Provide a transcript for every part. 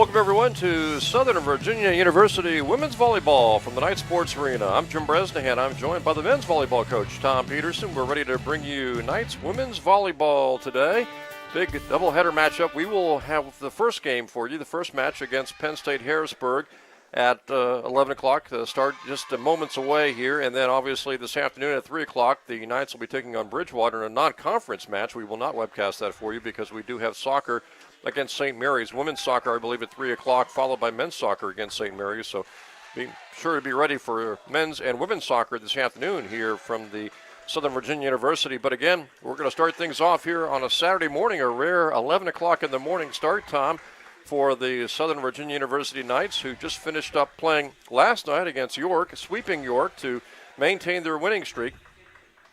Welcome, everyone, to Southern Virginia University Women's Volleyball from the Knight Sports Arena. I'm Jim Bresnahan. I'm joined by the men's volleyball coach, Tom Peterson. We're ready to bring you Knights Women's Volleyball today. Big doubleheader matchup. We will have the first game for you, the first match against Penn-St Harrisburg at 11 o'clock. Start just moments away here. And then, obviously, this afternoon at 3 o'clock, the Knights will be taking on Bridgewater in a non-conference match. We will not webcast that for you because we do have soccer against St. Mary's. Women's soccer, I believe, at 3 o'clock, followed by men's soccer against St. Mary's. So be sure to be ready for men's and women's soccer this afternoon here from the Southern Virginia University. But again, we're going to start things off here on a Saturday morning, a rare 11 o'clock in the morning start time for the Southern Virginia University Knights, who just finished up playing last night against York, sweeping York to maintain their winning streak.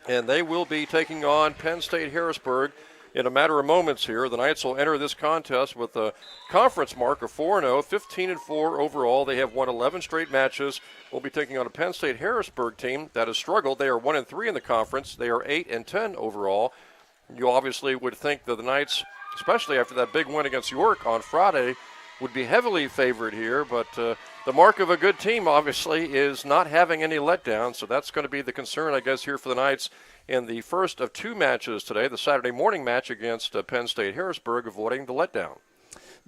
And they will be taking on Penn-State Harrisburg in a matter of moments here. The Knights will enter this contest with a conference mark of 4-0, 15-4 overall. They have won 11 straight matches. We'll be taking on a Penn State Harrisburg team that has struggled. They are 1-3 in the conference. They are 8-10 overall. You obviously would think that the Knights, especially after that big win against York on Friday, would be heavily favored here, but the mark of a good team, obviously, is not having any letdown, so that's going to be the concern, I guess, here for the Knights in the first of two matches today, the Saturday morning match against Penn State Harrisburg, avoiding the letdown.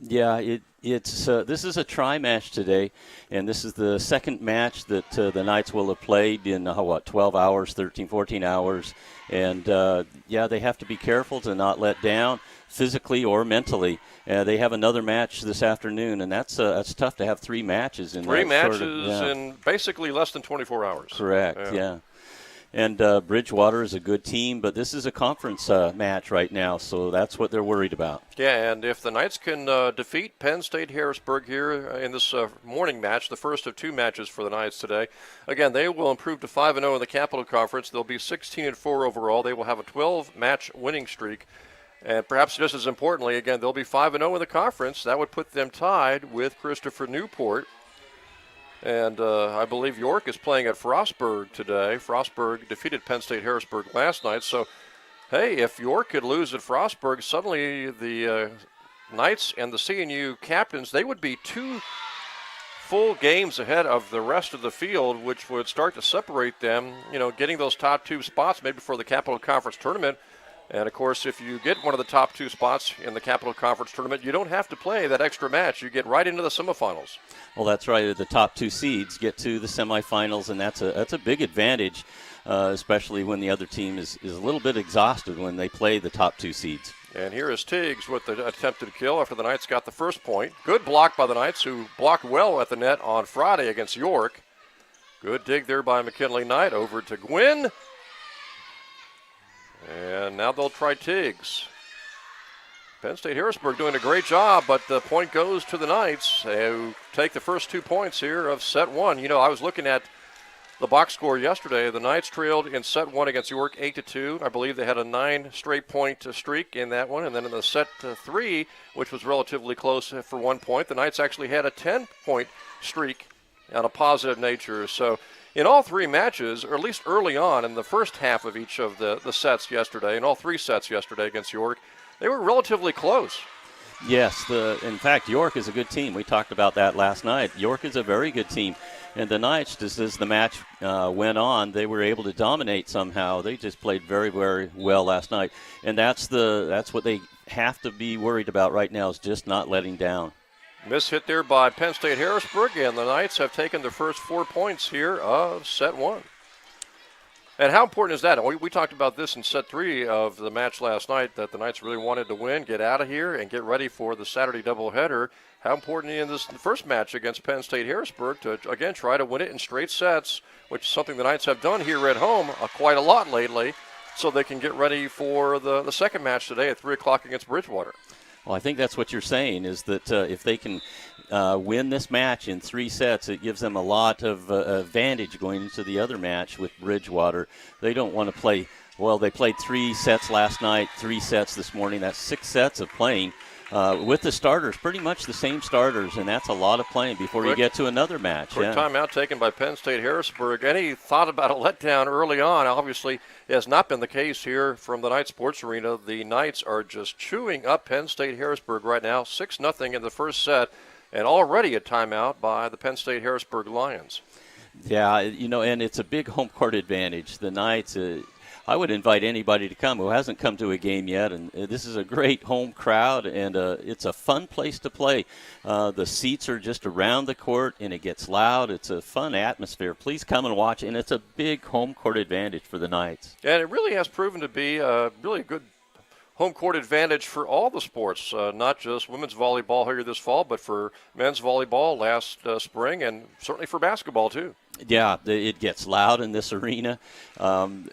Yeah, it's this is a try match today, and this is the second match that the Knights will have played in, 12 hours, 13, 14 hours. And, they have to be careful to not let down physically or mentally. They have another match this afternoon, and that's tough to have three matches in three matches in basically less than 24 hours. Correct, yeah. And Bridgewater is a good team, but this is a conference match right now, so that's what they're worried about. Yeah, and if the Knights can defeat Penn State Harrisburg here in this morning match, the first of two matches for the Knights today, again, they will improve to 5-0 in the Capital Conference. They'll be 16-4 overall. They will have a 12-match winning streak. And perhaps just as importantly, again, they'll be 5-0 in the conference. That would put them tied with Christopher Newport. And I believe York is playing at Frostburg today. Frostburg defeated Penn State Harrisburg last night. So, hey, if York could lose at Frostburg, suddenly the Knights and the CNU captains, they would be two full games ahead of the rest of the field, which would start to separate them, getting those top two spots maybe for the Capital Conference tournament. And, of course, if you get one of the top two spots in the Capital Conference tournament, you don't have to play that extra match. You get right into the semifinals. Well, that's right. The top two seeds get to the semifinals, and that's a big advantage, especially when the other team is a little bit exhausted when they play the top two seeds. And here is Tiggs with the attempted kill after the Knights got the first point. Good block by the Knights, who blocked well at the net on Friday against York. Good dig there by McKinley Knight. Over to Gwynn. And now they'll try Tiggs. Penn State Harrisburg doing a great job, but the point goes to the Knights, who take the first 2 points here of set one. I was looking at the box score yesterday. The Knights trailed in set one against York 8-2. I believe they had a 9 straight point streak in that one. And then in the set three, which was relatively close for 1 point, the Knights actually had a 10-point streak on a positive nature. So in all three matches, or at least early on in the first half of each of the sets yesterday, in all three sets yesterday against York, they were relatively close. Yes, in fact, York is a good team. We talked about that last night. York is a very good team. And the Knights, just as the match went on, they were able to dominate somehow. They just played very, very well last night. And that's what they have to be worried about right now, is just not letting down. Miss hit there by Penn State Harrisburg, and the Knights have taken their first 4 points here of set one. And how important is that? We talked about this in set three of the match last night, that the Knights really wanted to win, get out of here, and get ready for the Saturday doubleheader. How important in this first match against Penn State Harrisburg to, again, try to win it in straight sets, which is something the Knights have done here at home quite a lot lately, so they can get ready for the second match today at 3 o'clock against Bridgewater. Well, I think that's what you're saying, is that if they can win this match in 3 sets, it gives them a lot of advantage going into the other match with Bridgewater. They don't want to play, they played 3 sets last night, 3 sets this morning. That's 6 sets of playing with the starters, pretty much the same starters, and that's a lot of playing before you get to another match. Quick timeout taken by Penn State Harrisburg. Any thought about a letdown early on? Obviously, it has not been the case here from the Knight Sports Arena. The Knights are just chewing up Penn State Harrisburg right now, 6-0 in the first set. and already a timeout by the Penn State Harrisburg Lions. Yeah, and it's a big home court advantage. The Knights, I would invite anybody to come who hasn't come to a game yet, and this is a great home crowd, and it's a fun place to play. The seats are just around the court, and it gets loud. It's a fun atmosphere. Please come and watch, and it's a big home court advantage for the Knights. And it really has proven to be a really good home court advantage for all the sports, not just women's volleyball here this fall, but for men's volleyball last spring, and certainly for basketball too. Yeah, it gets loud in this arena.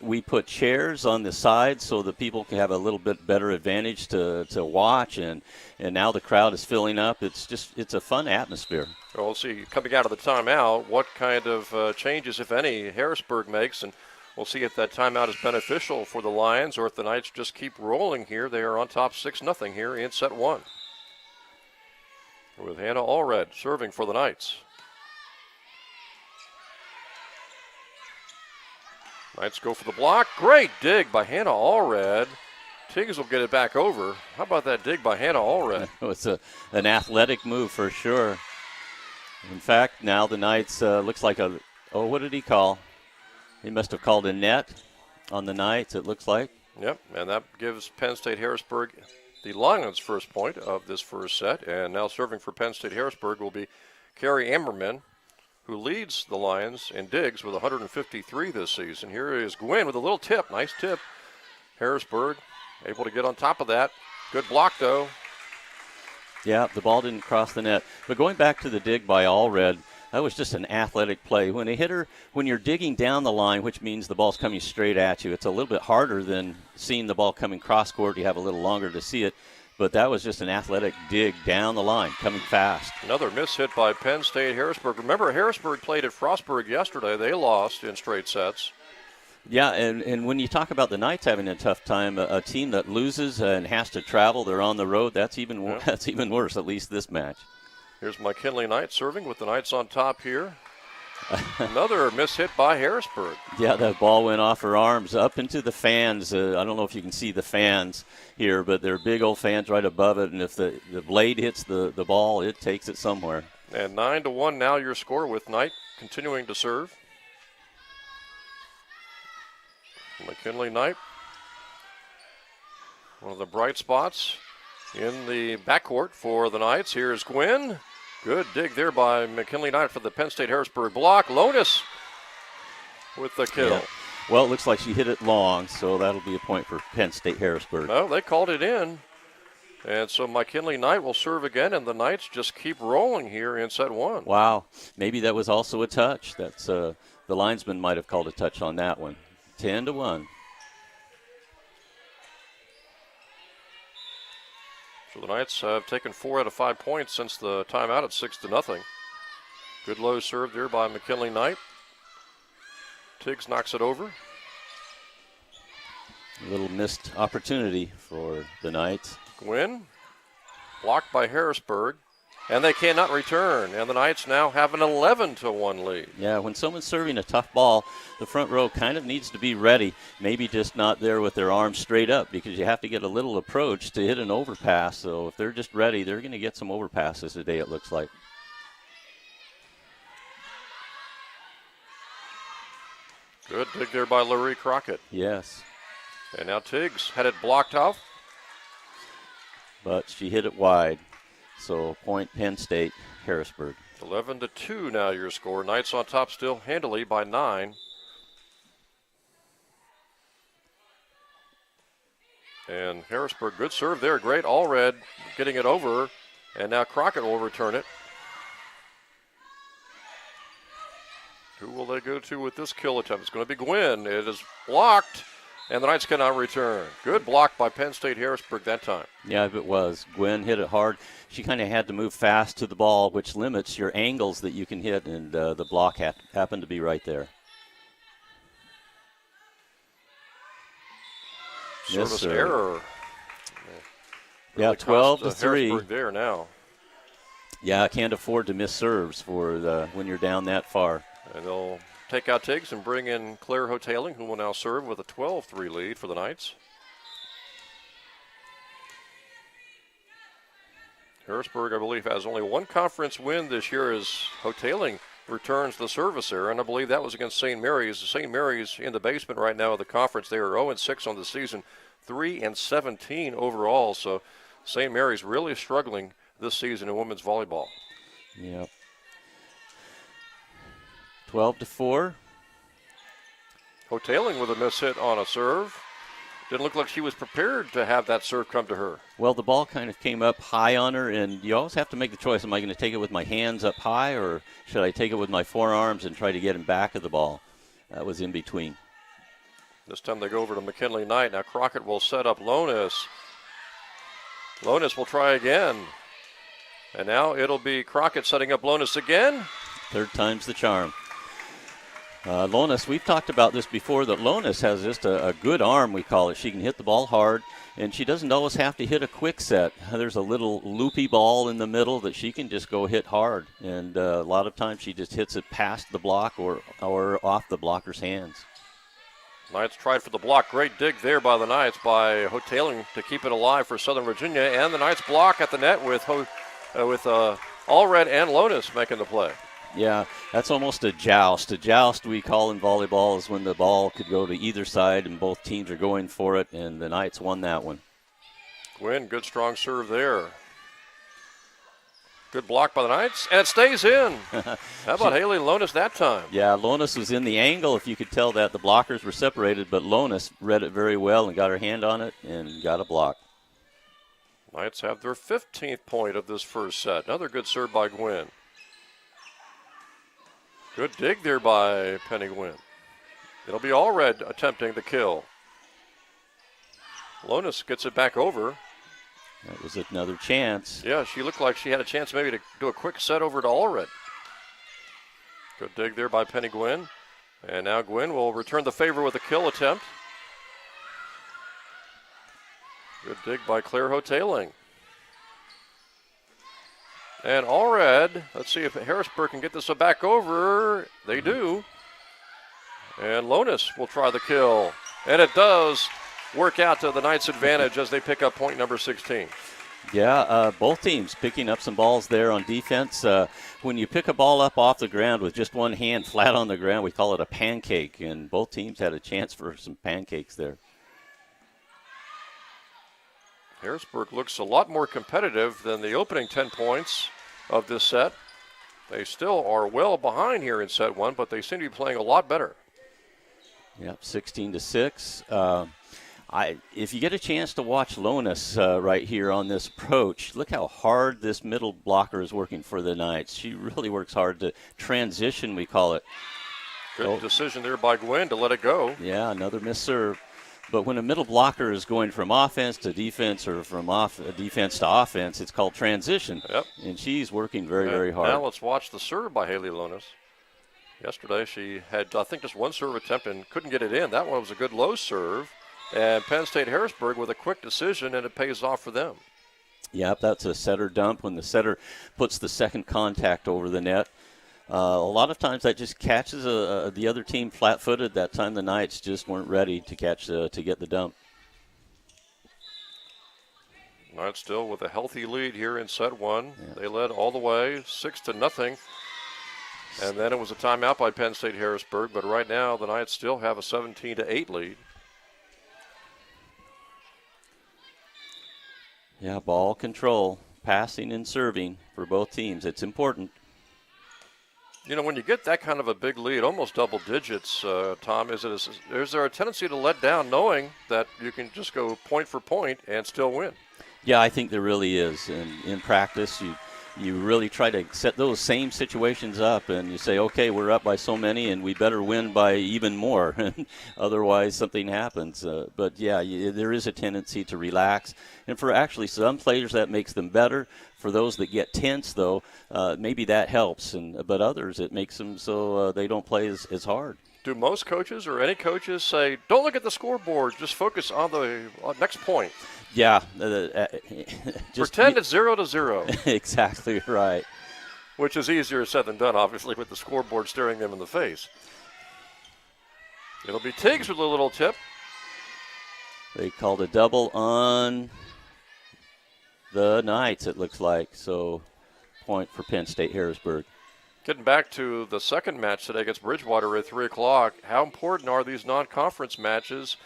We put chairs on the sides so that people can have a little bit better advantage to watch, and now the crowd is filling up. It's a fun atmosphere. Well, we'll see coming out of the timeout what kind of changes, if any, Harrisburg makes, and we'll see if that timeout is beneficial for the Lions or if the Knights just keep rolling here. They are on top 6-0 here in set one. With Hannah Allred serving for the Knights. Knights go for the block. Great dig by Hannah Allred. Tiggs will get it back over. How about that dig by Hannah Allred? It's an athletic move for sure. In fact, now the Knights looks like what did he call? He must have called a net on the Knights, it looks like. Yep, and that gives Penn State Harrisburg the Lions' first point of this first set. And now serving for Penn State Harrisburg will be Carrie Ammerman, who leads the Lions in digs with 153 this season. Here is Gwynn with a little tip. Nice tip. Harrisburg able to get on top of that. Good block, though. Yeah, the ball didn't cross the net. But going back to the dig by Allred, that was just an athletic play. When a hitter, when you're digging down the line, which means the ball's coming straight at you, it's a little bit harder than seeing the ball coming cross court. You have a little longer to see it. But that was just an athletic dig down the line, coming fast. Another miss hit by Penn State Harrisburg. Remember, Harrisburg played at Frostburg yesterday. They lost in straight sets. Yeah, and when you talk about the Knights having a tough time, a team that loses and has to travel, they're on the road, that's even worse, at least this match. Here's McKinley Knight serving with the Knights on top here. Another miss hit by Harrisburg. Yeah, that ball went off her arms up into the fans. I don't know if you can see the fans here, but they're big old fans right above it, and if the blade hits the ball, it takes it somewhere. And 9-1 now your score with Knight continuing to serve. McKinley Knight, one of the bright spots in the backcourt for the Knights. Here's Gwynn. Good dig there by McKinley Knight for the Penn State Harrisburg block. Lonis with the kill. Yeah. Well, it looks like she hit it long, so that'll be a point for Penn State Harrisburg. No, they called it in. And so McKinley Knight will serve again, and the Knights just keep rolling here in set one. Wow. Maybe that was also a touch. That's the linesman might have called a touch on that one. 10-1. So the Knights have taken 4 out of 5 points since the timeout at 6-0. Good low serve there by McKinley Knight. Tiggs knocks it over. A little missed opportunity for the Knights. Gwynn blocked by Harrisburg, and they cannot return. And the Knights now have an 11-1 lead. Yeah, when someone's serving a tough ball, the front row kind of needs to be ready. Maybe just not there with their arms straight up because you have to get a little approach to hit an overpass. So if they're just ready, they're going to get some overpasses today, it looks like. Good dig there by Larry Crockett. Yes. And now Tiggs had it blocked off. But she hit it wide. So point Penn State, Harrisburg. 11-2 now your score. Knights on top still handily by 9. And Harrisburg, good serve there. Great. Allred getting it over. And now Crockett will return it. Who will they go to with this kill attempt? It's going to be Gwynn. It is blocked. And the Knights cannot return. Good block by Penn State Harrisburg that time. Yeah, it was. Gwynn hit it hard. She kind of had to move fast to the ball, which limits your angles that you can hit, and the block happened to be right there. Service error. Yeah, 12-3. Harrisburg there now. Yeah, I can't afford to miss serves for when you're down that far. And they'll take out Tiggs and bring in Claire Hoteling, who will now serve with a 12-3 lead for the Knights. Harrisburg, I believe, has only one conference win this year as Hoteling returns the service there, and I believe that was against St. Mary's. St. Mary's in the basement right now of the conference. They are 0-6 on the season, 3-17 overall. So St. Mary's really struggling this season in women's volleyball. Yep. 12-4. Hoteling with a miss hit on a serve. Didn't look like she was prepared to have that serve come to her. Well, the ball kind of came up high on her, and you always have to make the choice. Am I going to take it with my hands up high, or should I take it with my forearms and try to get in back of the ball? That was in between. This time they go over to McKinley Knight. Now Crockett will set up Lonis. Lonis will try again. And now it'll be Crockett setting up Lonis again. Third time's the charm. Lonis, we've talked about this before, that Lonis has just a good arm, we call it. She can hit the ball hard, and she doesn't always have to hit a quick set. There's a little loopy ball in the middle that she can just go hit hard, and a lot of times she just hits it past the block or off the blocker's hands. Knights tried for the block. Great dig there by the Knights by Hoteling to keep it alive for Southern Virginia, and the Knights block at the net with Allred and Lonis making the play. Yeah, that's almost a joust. A joust we call in volleyball is when the ball could go to either side and both teams are going for it, and the Knights won that one. Gwynn, good strong serve there. Good block by the Knights, and it stays in. How about Haley Lonis that time? Yeah, Lonis was in the angle, if you could tell that. The blockers were separated, but Lonis read it very well and got her hand on it and got a block. Knights have their 15th point of this first set. Another good serve by Gwynn. Good dig there by Penny Gwynn. It'll be Allred attempting the kill. Lonis gets it back over. That was another chance. Yeah, she looked like she had a chance maybe to do a quick set over to Allred. Good dig there by Penny Gwynn. And now Gwynn will return the favor with a kill attempt. Good dig by Claire Hoteling. And Allred, let's see if Harrisburg can get this back over. They do. And Lonis will try the kill. And it does work out to the Knights' advantage as they pick up point number 16. Yeah, both teams picking up some balls there on defense. When you pick a ball up off the ground with just one hand flat on the ground, we call it a pancake. And both teams had a chance for some pancakes there. Harrisburg looks a lot more competitive than the opening 10 points of this set. They still are well behind here in set one, but they seem to be playing a lot better. Yep, 16-6. If you get a chance to watch Lonis right here on this approach, look how hard this middle blocker is working for the Knights. She really works hard to transition, we call it. Good decision there by Gwynn to let it go. Yeah, another missed serve. But when a middle blocker is going from offense to defense or from defense to offense, it's called transition. Yep. And she's working very hard. Now let's watch the serve by Haley Lonis. Yesterday she had, I think, just one serve attempt and couldn't get it in. That one was a good low serve. And Penn-State Harrisburg with a quick decision, and it pays off for them. Yep, that's a setter dump when the setter puts the second contact over the net. A lot of times that just catches the other team flat-footed. That time the Knights just weren't ready to catch to get the dump. Knights still with a healthy lead here in set one. Yeah. They led all the way 6-0. And then it was a timeout by Penn-State Harrisburg. But right now the Knights still have a 17-8 lead. Yeah, ball control, passing and serving for both teams. It's important. You know, when you get that kind of a big lead, almost double digits, Tom, is there a tendency to let down knowing that you can just go point for point and still win? Yeah, I think there really is. And in practice, you really try to set those same situations up, and you say, okay, we're up by so many, and we better win by even more. Otherwise, something happens. But, yeah, there is a tendency to relax. And for actually some players, that makes them better. For those that get tense, though, maybe that helps. But others, it makes them so they don't play as hard. Do most coaches or any coaches say, don't look at the scoreboard, just focus on the next point? Yeah. Pretend it's 0-0. Exactly right. Which is easier said than done, obviously, with the scoreboard staring them in the face. It'll be Tiggs with a little tip. They called a double on the Knights, it looks like. So point for Penn State Harrisburg. Getting back to the second match today against Bridgewater at 3 o'clock, how important are these non-conference matches?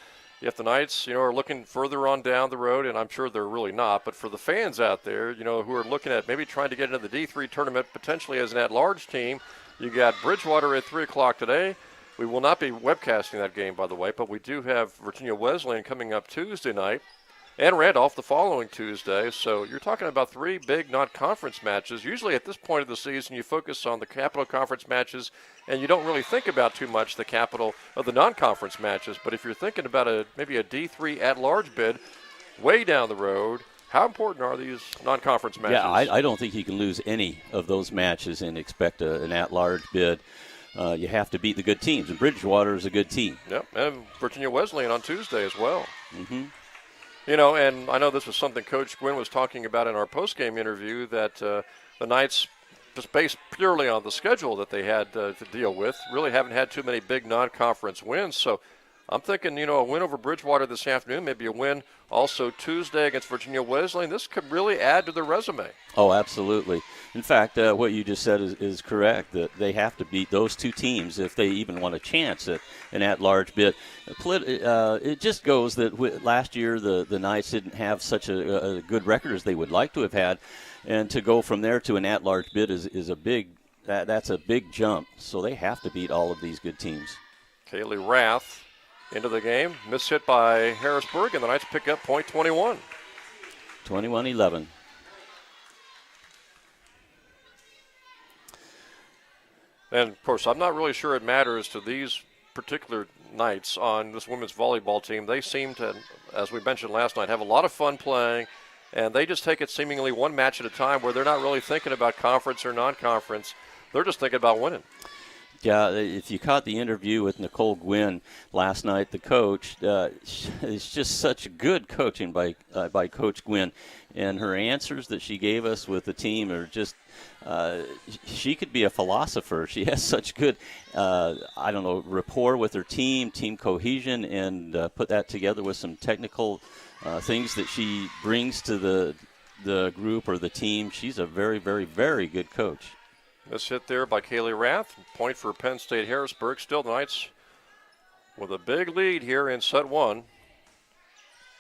If the Knights, are looking further on down the road, and I'm sure they're really not, but for the fans out there, who are looking at maybe trying to get into the D3 tournament potentially as an at-large team, you got Bridgewater at 3 o'clock today. We will not be webcasting that game, by the way, but we do have Virginia Wesleyan coming up Tuesday night and Randolph the following Tuesday. So you're talking about 3 big non-conference matches. Usually at this point of the season, you focus on the Capital Conference matches, and you don't really think about too much the Capital of the non-conference matches. But if you're thinking about maybe a D3 at-large bid way down the road, how important are these non-conference matches? Yeah, I don't think you can lose any of those matches and expect an at-large bid. You have to beat the good teams, and Bridgewater is a good team. Yep, and Virginia Wesleyan on Tuesday as well. Mm-hmm. And I know this was something Coach Gwynn was talking about in our post-game interview, that the Knights, just based purely on the schedule that they had to deal with, really haven't had too many big non-conference wins. So I'm thinking, a win over Bridgewater this afternoon, maybe a win also Tuesday against Virginia Wesleyan. This could really add to their resume. Oh, absolutely. In fact, what you just said is correct, that they have to beat those 2 teams if they even want a chance at an at-large bid. It just goes that last year the Knights didn't have such a good record as they would like to have had, and to go from there to an at-large bid is a big that's a big jump. So they have to beat all of these good teams. Kaylee Rath into the game, missed hit by Harrisburg, and the Knights pick up point 21. 21-11. And, of course, I'm not really sure it matters to these particular Knights on this women's volleyball team. They seem to, as we mentioned last night, have a lot of fun playing, and they just take it seemingly one match at a time where they're not really thinking about conference or non-conference. They're just thinking about winning. Yeah, if you caught the interview with Nicole Gwynn last night, the coach, it's just such good coaching by Coach Gwynn. And her answers that she gave us with the team are just, she could be a philosopher. She has such good, rapport with her team cohesion, and put that together with some technical things that she brings to the group or the team. She's a very, very, very good coach. This hit there by Kaylee Rath. Point for Penn State Harrisburg. Still the Knights with a big lead here in set 1.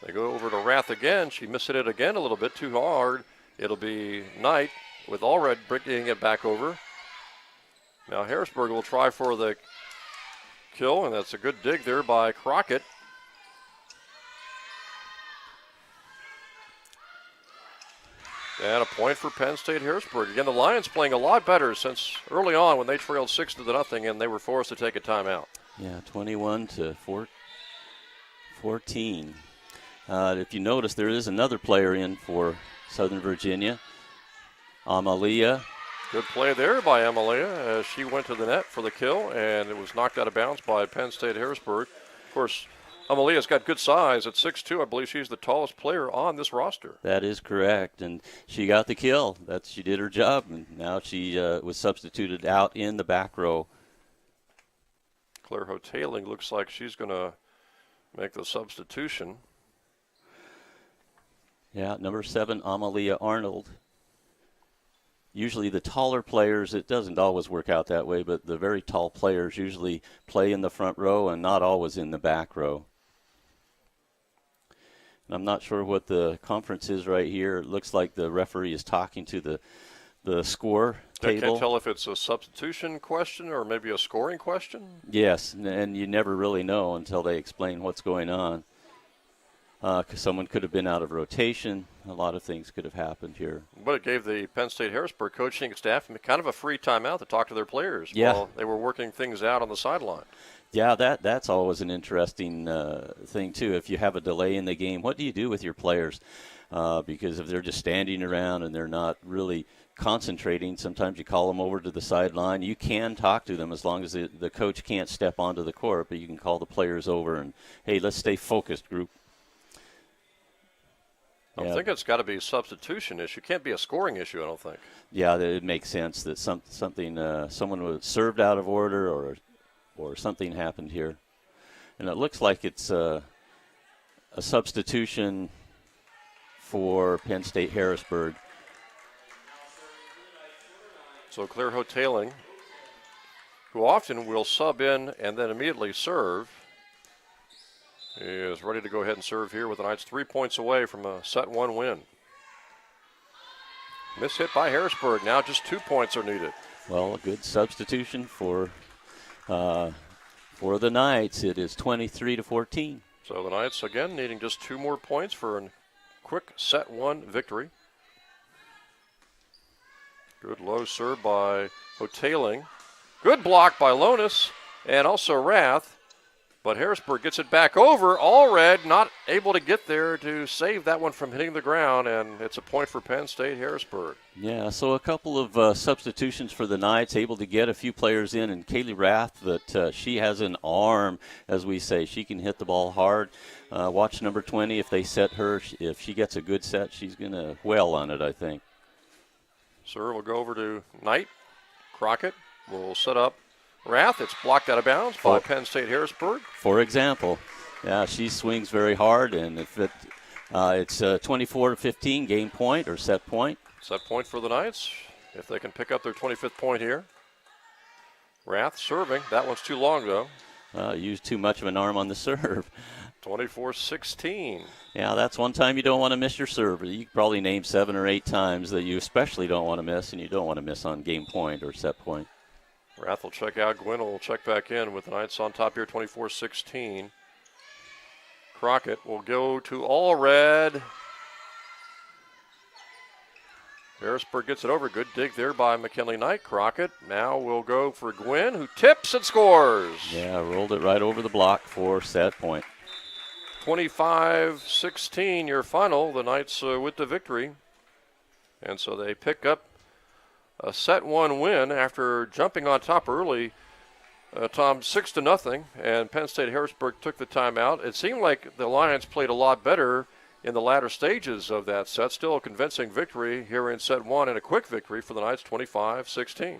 They go over to Rath again. She missed it again a little bit too hard. It'll be Knight with Allred bringing it back over. Now Harrisburg will try for the kill, and that's a good dig there by Crockett. And a point for Penn State Harrisburg. Again, the Lions playing a lot better since early on when they trailed 6-0 and they were forced to take a timeout. Yeah, 21-14. If you notice, there is another player in for Southern Virginia, Amalia. Good play there by Amalia as she went to the net for the kill, and it was knocked out of bounds by Penn State Harrisburg. Of course, Amalia's got good size at 6'2". I believe she's the tallest player on this roster. That is correct, and she got the kill. She did her job, and now she was substituted out in the back row. Claire Hotaling looks like she's going to make the substitution. Yeah, number 7, Amalia Arnold. Usually the taller players, it doesn't always work out that way, but the very tall players usually play in the front row and not always in the back row. And I'm not sure what the conference is right here. It looks like the referee is talking to the score table. I can't tell if it's a substitution question or maybe a scoring question. Yes, and you never really know until they explain what's going on. Because someone could have been out of rotation. A lot of things could have happened here. But it gave the Penn State Harrisburg coaching staff kind of a free timeout to talk to their players while they were working things out on the sideline. Yeah, that's always an interesting thing, too. If you have a delay in the game, what do you do with your players? Because if they're just standing around and they're not really concentrating, sometimes you call them over to the sideline. You can talk to them as long as the coach can't step onto the court, but you can call the players over and, hey, let's stay focused, group. I think it's got to be a substitution issue. It can't be a scoring issue, I don't think. Yeah, it makes sense that someone was served out of order or something happened here. And it looks like it's a substitution for Penn State Harrisburg. So Claire Hoteling, who often will sub in and then immediately serve, is ready to go ahead and serve here with the Knights 3 points away from a set 1 win. Miss hit by Harrisburg. Now just 2 points are needed. Well, a good substitution for the Knights. It is 23-14. So the Knights, again, needing just 2 more points for a quick set 1 victory. Good low serve by Hoteling. Good block by Lonis and also Rath. But Harrisburg gets it back over. Allred not able to get there to save that one from hitting the ground, and it's a point for Penn State Harrisburg. Yeah, so a couple of substitutions for the Knights, able to get a few players in, and Kaylee Rath, that she has an arm, as we say. She can hit the ball hard. Watch number 20. If they set her, if she gets a good set, she's going to wail on it, I think. Serve will go over to Knight. Crockett will set up Rath. It's blocked out of bounds by Penn State Harrisburg. For example, yeah, she swings very hard, and if it's 24-15 game point or set point. Set point for the Knights if they can pick up their 25th point here. Rath serving. That one's too long, though. Used too much of an arm on the serve. 24-16. Yeah, that's one time you don't want to miss your serve. You could probably name 7 or 8 times that you especially don't want to miss, and you don't want to miss on game point or set point. Rath will check out. Gwynn will check back in with the Knights on top here, 24-16. Crockett will go to Allred. Harrisburg gets it over. Good dig there by McKinley Knight. Crockett now will go for Gwynn, who tips and scores. Yeah, rolled it right over the block for set point. 25-16, your final. The Knights with the victory. And so they pick up a set 1 win after jumping on top early, Tom, 6-0, and Penn State Harrisburg took the timeout. It seemed like the Lions played a lot better in the latter stages of that set. Still a convincing victory here in set 1 and a quick victory for the Knights, 25-16.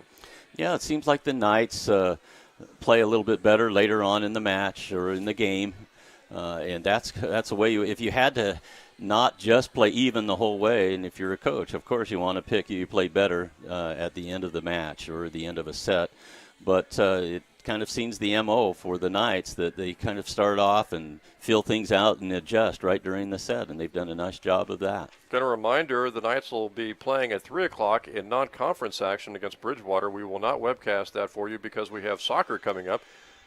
Yeah, it seems like the Knights play a little bit better later on in the match or in the game, and that's a way if you had to not just play even the whole way, and if you're a coach, of course you want to pick you play better at the end of the match or the end of a set. But it kind of seems the MO for the Knights that they kind of start off and feel things out and adjust right during the set, and they've done a nice job of that. Again, a reminder, the Knights will be playing at 3 o'clock in non-conference action against Bridgewater. We will not webcast that for you because we have soccer coming up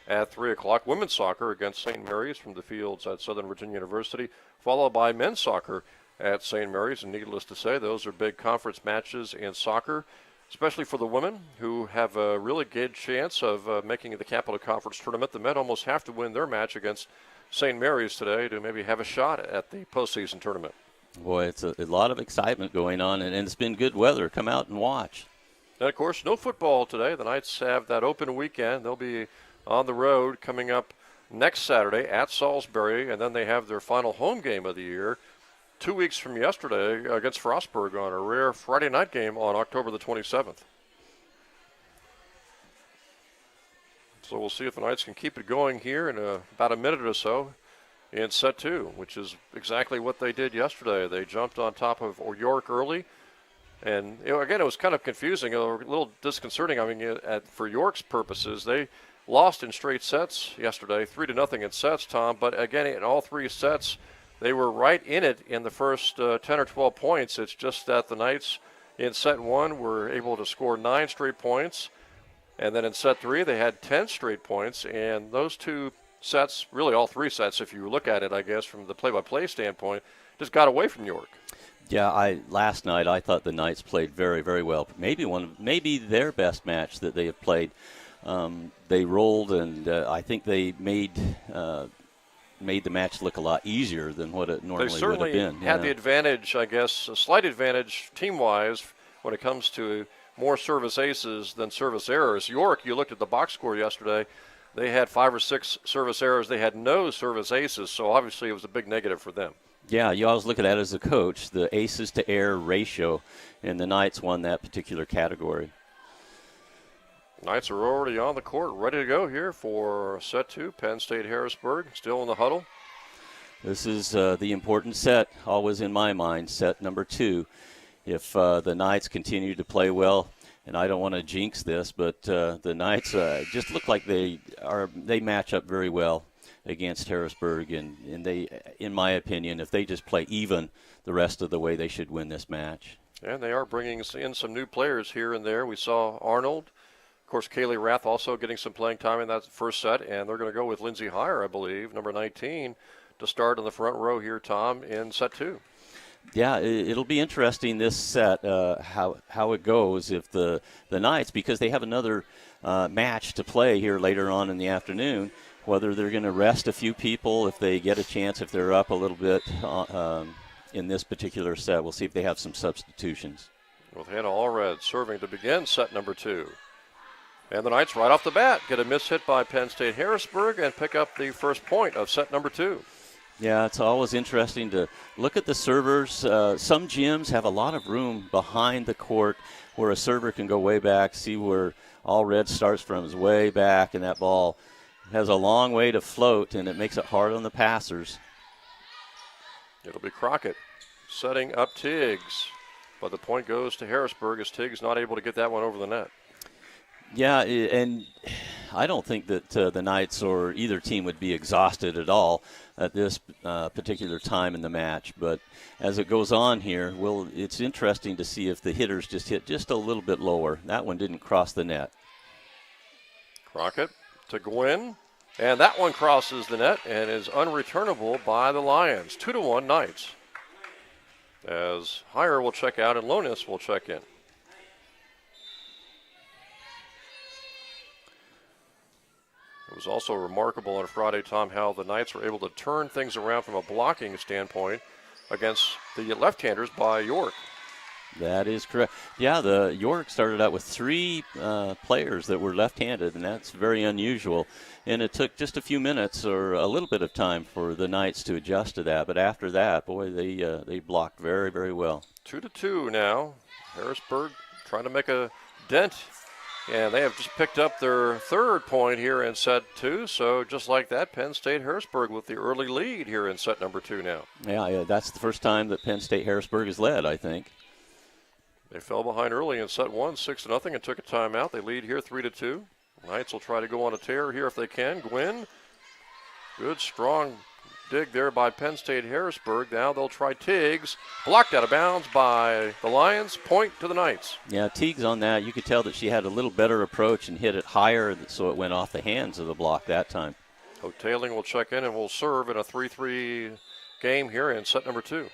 at 3 o'clock. Women's soccer against St. Mary's from the fields at Southern Virginia University, followed by men's soccer at St. Mary's. And needless to say, those are big conference matches in soccer, especially for the women who have a really good chance of making the Capital Conference tournament. The men almost have to win their match against St. Mary's today to maybe have a shot at the postseason tournament. Boy, it's a lot of excitement going on, and it's been good weather. Come out and watch. And, of course, no football today. The Knights have that open weekend. They'll be on the road coming up next Saturday at Salisbury, and then they have their final home game of the year 2 weeks from yesterday against Frostburg on a rare Friday night game on October the 27th. So we'll see if the Knights can keep it going here in about a minute or so in set 2, which is exactly what they did yesterday. They jumped on top of York early. And, again, it was kind of confusing, a little disconcerting. I mean, for York's purposes, they lost in straight sets yesterday, 3-0 in sets, Tom. But, again, in all 3 sets, they were right in it in the first 10 or 12 points. It's just that the Knights in set 1 were able to score 9 straight points. And then in set 3, they had 10 straight points. And those 2 sets, really all 3 sets, if you look at it, I guess, from the play-by-play standpoint, just got away from York. Yeah, last night I thought the Knights played very, very well. Maybe their best match that they have played. They rolled, and I think they made the match look a lot easier than what it normally would have been. They certainly had the advantage, I guess, a slight advantage team-wise when it comes to more service aces than service errors. York, you looked at the box score yesterday, they had 5 or 6 service errors. They had no service aces, so obviously it was a big negative for them. Yeah, you always look at that as a coach, the aces to error ratio, and the Knights won that particular category. Knights are already on the court, ready to go here for set 2. Penn State Harrisburg still in the huddle. This is the important set, always in my mind, set number 2. If the Knights continue to play well, and I don't want to jinx this, but the Knights just look like they match up very well against Harrisburg, and they, in my opinion, if they just play even the rest of the way, they should win this match. And they are bringing in some new players here and there. We saw Arnold. Of course, Kaylee Rath also getting some playing time in that first set, and they're going to go with Lindsay Heyer, I believe, number 19, to start in the front row here, Tom, in set 2. Yeah, it'll be interesting this set, how it goes if the Knights, because they have another match to play here later on in the afternoon, whether they're going to rest a few people if they get a chance, if they're up a little bit in this particular set. We'll see if they have some substitutions. With Hannah Allred serving to begin set number 2. And the Knights right off the bat get a miss hit by Penn-State Harrisburg and pick up the first point of set number 2. Yeah, it's always interesting to look at the servers. Some gyms have a lot of room behind the court where a server can go way back, see where Allred starts from is way back, and that ball has a long way to float, and it makes it hard on the passers. It'll be Crockett setting up Tiggs, but the point goes to Harrisburg as Tiggs not able to get that one over the net. Yeah, and I don't think that the Knights or either team would be exhausted at all at this particular time in the match. But as it goes on here, it's interesting to see if the hitters just hit just a little bit lower. That one didn't cross the net. Crockett to Gwynn, and that one crosses the net and is unreturnable by the Lions. 2-1 Knights. As Heyer will check out and Lonis will check in. It was also remarkable on Friday, Tom, how the Knights were able to turn things around from a blocking standpoint against the left-handers by York. That is correct. Yeah, the York started out with 3 players that were left-handed, and that's very unusual. And it took just a few minutes or a little bit of time for the Knights to adjust to that. But after that, boy, they blocked very, very well. 2-2 now. Harrisburg trying to make a dent. And they have just picked up their 3rd point here in set 2. So just like that, Penn State Harrisburg with the early lead here in set number 2 now. Yeah, that's the first time that Penn State Harrisburg has led, I think. They fell behind early in set 1, 6-0, and took a timeout. They lead here 3-2. Knights will try to go on a tear here if they can. Gwynn, good strong dig there by Penn State Harrisburg. Now they'll try Tiggs. Blocked out of bounds by the Lions. Point to the Knights. Yeah, Tiggs on that. You could tell that she had a little better approach and hit it higher, so it went off the hands of the block that time. O'Tailing will check in and will serve in a 3-3 game here in set number 2.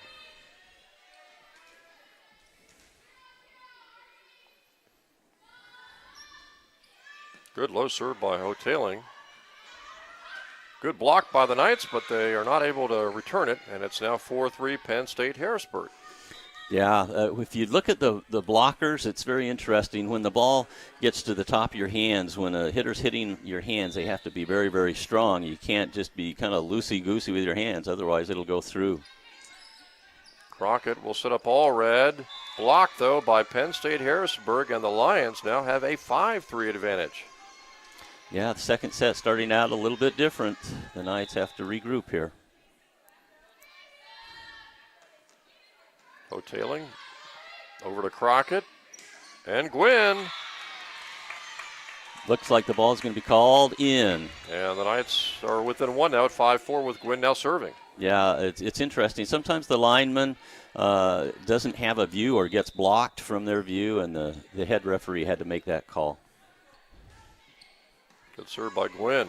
Good low serve by O'Tailing. Good block by the Knights, but they are not able to return it, and it's now 4-3 Penn State Harrisburg. Yeah, if you look at the blockers, it's very interesting. When the ball gets to the top of your hands, when a hitter's hitting your hands, they have to be very, very strong. You can't just be kind of loosey-goosey with your hands, otherwise it'll go through. Crockett will set up Allred. Blocked, though, by Penn State Harrisburg, and the Lions now have a 5-3 advantage. Yeah, the second set starting out a little bit different. The Knights have to regroup here. O'Tailing over to Crockett and Gwynn. Looks like the ball is going to be called in. And the Knights are within 1 now at 5-4 with Gwynn now serving. Yeah, it's interesting. Sometimes the lineman doesn't have a view or gets blocked from their view, and the head referee had to make that call. Good serve by Gwynn.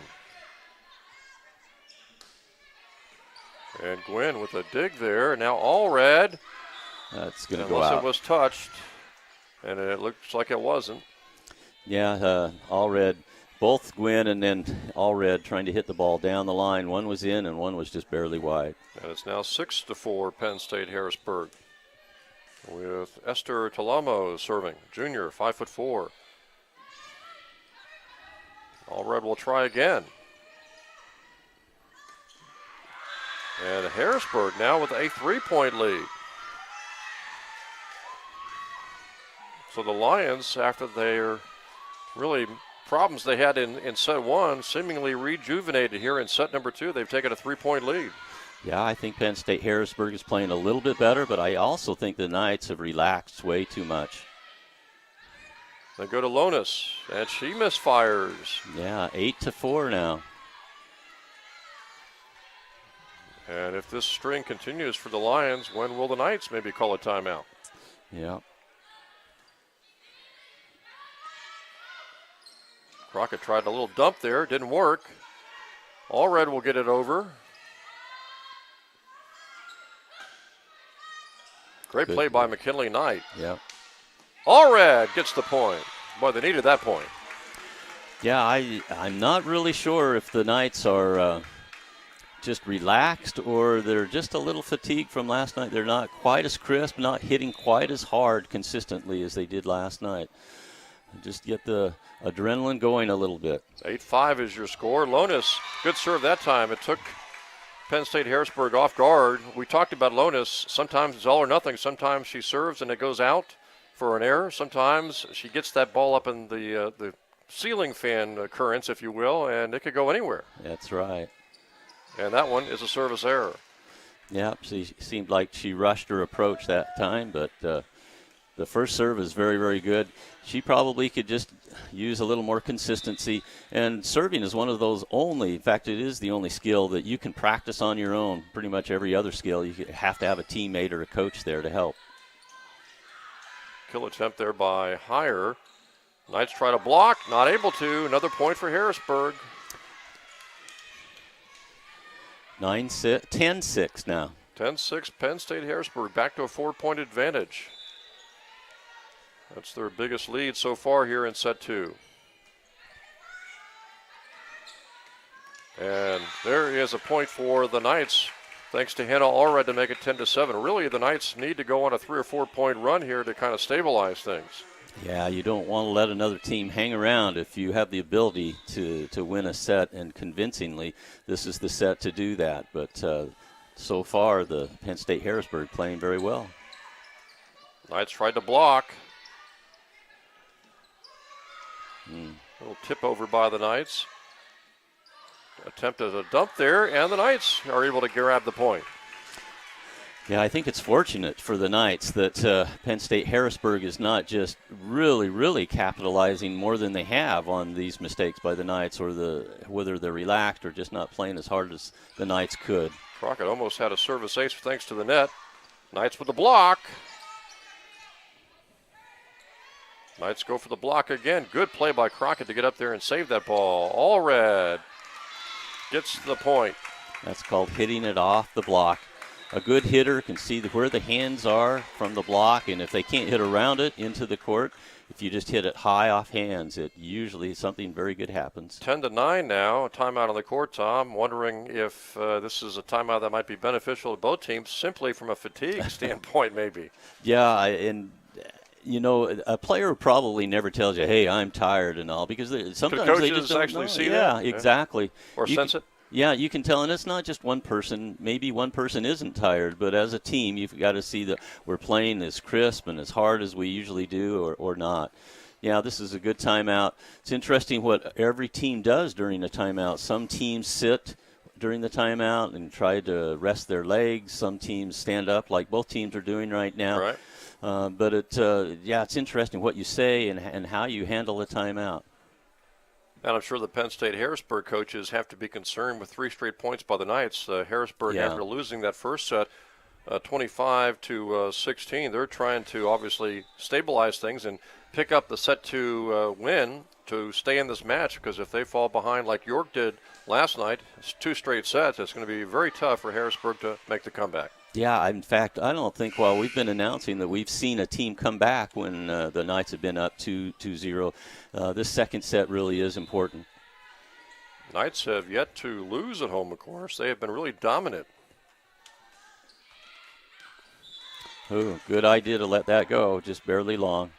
And Gwynn with a dig there. Now Allred. That's going to go out. Unless it was touched, and it looks like it wasn't. Yeah, Allred, both Gwynn and then Allred trying to hit the ball down the line. One was in and one was just barely wide. And it's now 6-4 Penn State Harrisburg. With Esther Talamo serving, junior, 5'4". Allred will try again. And Harrisburg now with a 3-point lead. So the Lions, after their really problems they had in set 1, seemingly rejuvenated here in set number 2. They've taken a 3-point lead. Yeah, I think Penn State Harrisburg is playing a little bit better, but I also think the Knights have relaxed way too much. They go to Lonis, and she misfires. Yeah, 8-4 now. And if this string continues for the Lions, when will the Knights maybe call a timeout? Yeah. Crockett tried a little dump there, didn't work. Allred will get it over. Great play by McKinley Knight. Yeah. Allred gets the point. Boy, they needed that point. Yeah, I'm not really sure if the Knights are just relaxed or they're just a little fatigued from last night. They're not quite as crisp, not hitting quite as hard consistently as they did last night. Just get the adrenaline going a little bit. 8-5 is your score. Lonis, good serve that time. It took Penn State Harrisburg off guard. We talked about Lonis. Sometimes it's all or nothing. Sometimes she serves and it goes out for an error. Sometimes she gets that ball up in the ceiling fan currents, if you will, and it could go anywhere. That's right. And that one is a service error. Yeah, she seemed like she rushed her approach that time, but the first serve is very, very good. She probably could just use a little more consistency. And serving is one of those in fact, it is the only skill that you can practice on your own. Pretty much every other skill, you have to have a teammate or a coach there to help. Kill attempt there by Heyer. Knights try to block, not able to. Another point for Harrisburg. 10-6 now. 10-6 Penn State Harrisburg, back to a 4-point advantage. That's their biggest lead so far here in set 2. And there is a point for the Knights, thanks to Hannah Allred to make it 10-7. Really, the Knights need to go on a 3 or 4 point run here to kind of stabilize things. Yeah, you don't want to let another team hang around if you have the ability to win a set, and convincingly, this is the set to do that. But so far, the Penn State Harrisburg playing very well. Knights tried to block. Little tip over by the Knights. Attempted a dump there, and the Knights are able to grab the point. Yeah, I think it's fortunate for the Knights that Penn State Harrisburg is not just really, really capitalizing more than they have on these mistakes by the Knights, or whether they're relaxed or just not playing as hard as the Knights could. Crockett almost had a service ace thanks to the net. Knights with the block. Knights go for the block again. Good play by Crockett to get up there and save that ball. Allred gets the point. That's called hitting it off the block. A good hitter can see where the hands are from the block, and if they can't hit around it into the court, if you just hit it high off hands, it usually something very good happens. 10-9 now. A timeout on the court, Tom. Wondering if this is a timeout that might be beneficial to both teams, simply from a fatigue standpoint, maybe. Yeah, and you know, a player probably never tells you, "Hey, I'm tired," and all, because sometimes they just don't actually know. See that. Yeah, exactly. Or sense it. Yeah, you can tell, and it's not just one person. Maybe one person isn't tired, but as a team, you've got to see that we're playing as crisp and as hard as we usually do, or not. Yeah, this is a good timeout. It's interesting what every team does during a timeout. Some teams sit during the timeout and try to rest their legs. Some teams stand up, like both teams are doing right now. Right. But it's interesting what you say and how you handle a timeout. And I'm sure the Penn State Harrisburg coaches have to be concerned with 3 straight points by the Knights. Harrisburg, after losing that first set, 25-16, they're trying to obviously stabilize things and pick up the set 2 win to stay in this match, because if they fall behind like York did last night, it's 2 straight sets, it's going to be very tough for Harrisburg to make the comeback. Yeah, in fact, I don't think while we've been announcing that we've seen a team come back when the Knights have been up 2-0. This second set really is important. Knights have yet to lose at home, of course. They have been really dominant. Oh, good idea to let that go, just barely long.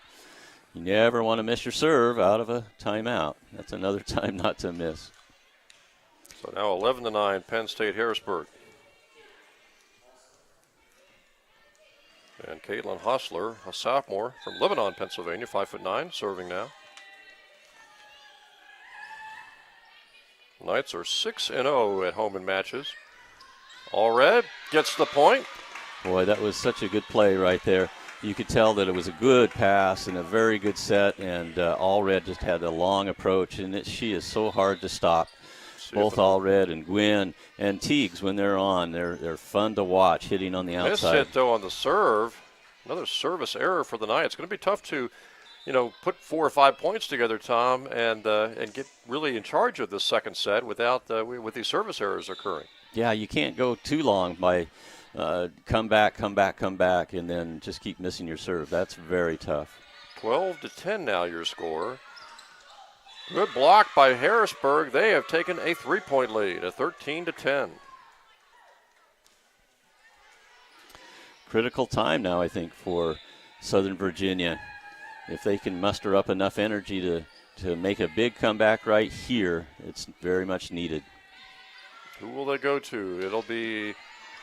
You never want to miss your serve out of a timeout. That's another time not to miss. So now 11-9, Penn State Harrisburg. And Caitlin Hostler, a sophomore from Lebanon, Pennsylvania, 5'9", serving now. Knights are 6-0 at home in matches. Allred gets the point. Boy, that was such a good play right there. You could tell that it was a good pass and a very good set, and Allred just had a long approach, and she is so hard to stop. Both Allred and Gwynn and Teagues, when they're on, they're fun to watch, hitting on the outside. Miss hit, though, on the serve. Another service error for the Knights. It's going to be tough to, put 4 or 5 points together, Tom, and get really in charge of this second set without with these service errors occurring. Yeah, you can't go too long by come back, and then just keep missing your serve. That's very tough. 12-10 now your score. Good block by Harrisburg. They have taken a 3-point lead, a 13-10. Critical time now, I think, for Southern Virginia. If they can muster up enough energy to make a big comeback right here, it's very much needed. Who will they go to? It'll be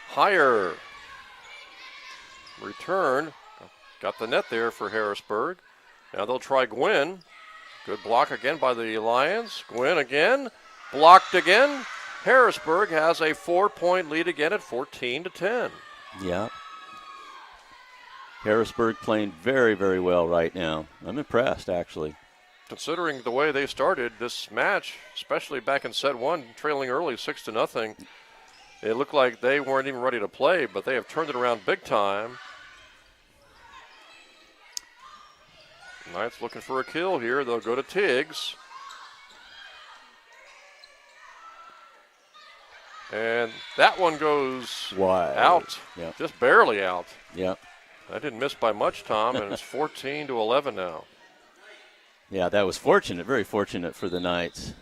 Higher. Return. Got the net there for Harrisburg. Now they'll try Gwynn. Good block again by the Lions. Gwynn again. Blocked again. Harrisburg has a 4-point lead again at 14-10. Yeah. Harrisburg playing very, very well right now. I'm impressed, actually. Considering the way they started this match, especially back in set 1, trailing early 6-0, it looked like they weren't even ready to play, but they have turned it around big time. Knights looking for a kill here. They'll go to Tiggs. And that one goes wide out, yep. Just barely out. Yep. I didn't miss by much, Tom, and it's 14-11 now. Yeah, that was fortunate, very fortunate for the Knights.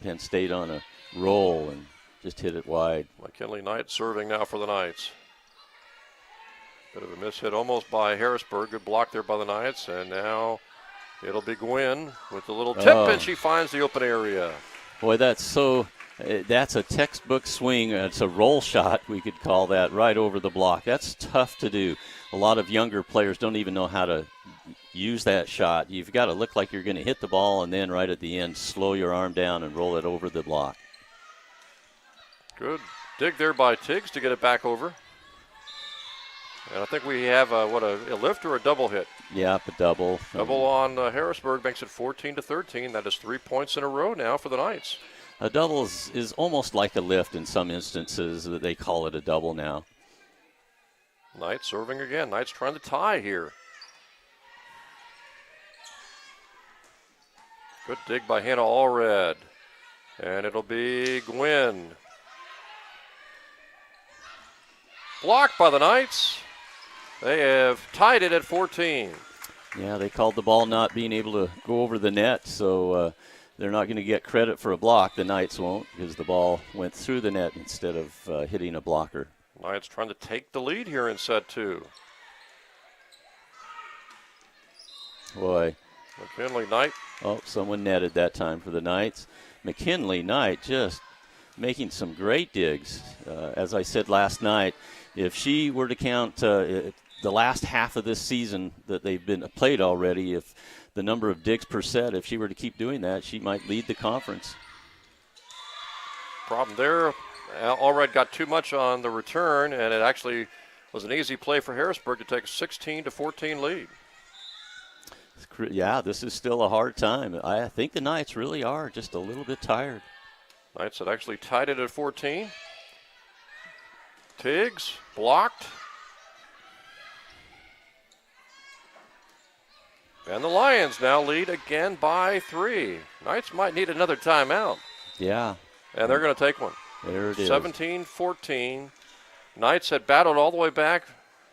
Penn State on a roll and just hit it wide. McKinley Knight serving now for the Knights. Bit of a miss hit almost by Harrisburg. Good block there by the Knights, and now it'll be Gwynn with the little tip, and she finds the open area. Boy, that's a textbook swing. It's a roll shot, we could call that, right over the block. That's tough to do. A lot of younger players don't even know how to use that shot. You've got to look like you're going to hit the ball and then right at the end slow your arm down and roll it over the block. Good dig there by Tiggs to get it back over. And I think we have a lift or a double hit? Yeah, a double. Double on Harrisburg makes it 14-13. That is 3 points in a row now for the Knights. A double is almost like a lift in some instances. They call it a double now. Knights serving again. Knights trying to tie here. Good dig by Hannah Allred. And it'll be Gwynn. Blocked by the Knights. They have tied it at 14. Yeah, they called the ball not being able to go over the net, so they're not going to get credit for a block. The Knights won't, because the ball went through the net instead of hitting a blocker. Knights trying to take the lead here in set 2. Boy. McKinley Knight. Oh, someone netted that time for the Knights. McKinley Knight just making some great digs. As I said last night, if she were to count the last half of this season that they've been played already, if the number of digs per set, if she were to keep doing that, she might lead the conference. Problem there, Allred got too much on the return, and it actually was an easy play for Harrisburg to take a 16-14 lead. Yeah, this is still a hard time. I think the Knights really are just a little bit tired. Knights had actually tied it at 14. Tiggs blocked. And the Lions now lead again by 3. Knights might need another timeout. Yeah. And they're going to take one. There it is. 17-14. Knights had battled all the way back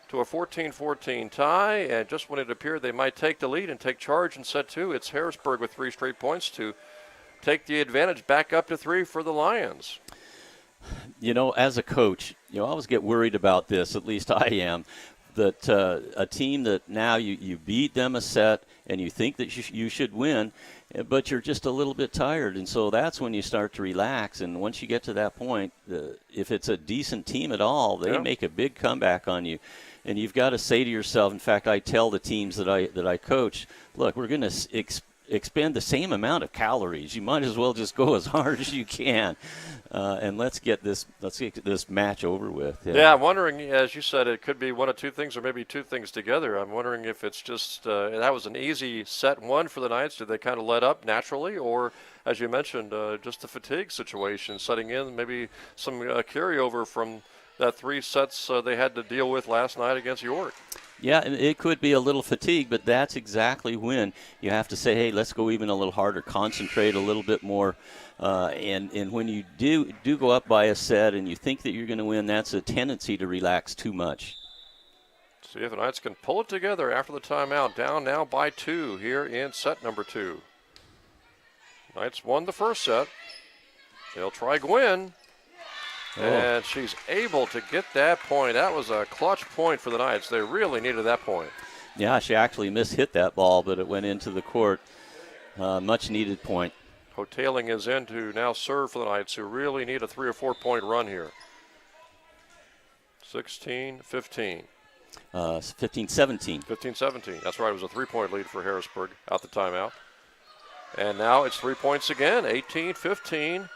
to a 14-14 tie, and just when it appeared they might take the lead and take charge in set 2, it's Harrisburg with 3 straight points to take the advantage back up to 3 for the Lions. You know, as a coach, I always get worried about this, at least I am, that a team that now you beat them a set and you think that you should win, but you're just a little bit tired. And so that's when you start to relax. And once you get to that point, if it's a decent team at all, they make a big comeback on you. And you've got to say to yourself, in fact, I tell the teams that I coach, look, we're going to expend the same amount of calories. You might as well just go as hard as you can. and let's get this match over with. Yeah, I'm wondering, as you said, it could be one of two things or maybe two things together. I'm wondering if it's just that was an easy set one for the Knights. Did they kind of let up naturally, or as you mentioned, just the fatigue situation setting in, maybe some carryover from that 3 sets they had to deal with last night against York? Yeah, and it could be a little fatigue, but that's exactly when you have to say, hey, let's go even a little harder, concentrate a little bit more. And when you do go up by a set and you think that you're going to win, that's a tendency to relax too much. See if the Knights can pull it together after the timeout. Down now by 2 here in set number 2. Knights won the first set. They'll try Gwynn. Oh. And she's able to get that point. That was a clutch point for the Knights. They really needed that point. Yeah, she actually mishit that ball, but it went into the court. Much needed point. Hoteling is in to now serve for the Knights, who really need a 3 or 4 point run here. 16-15. 15-17. 15-17. That's right. It was a 3-point lead for Harrisburg out the timeout. And now it's 3 points again, 18-15.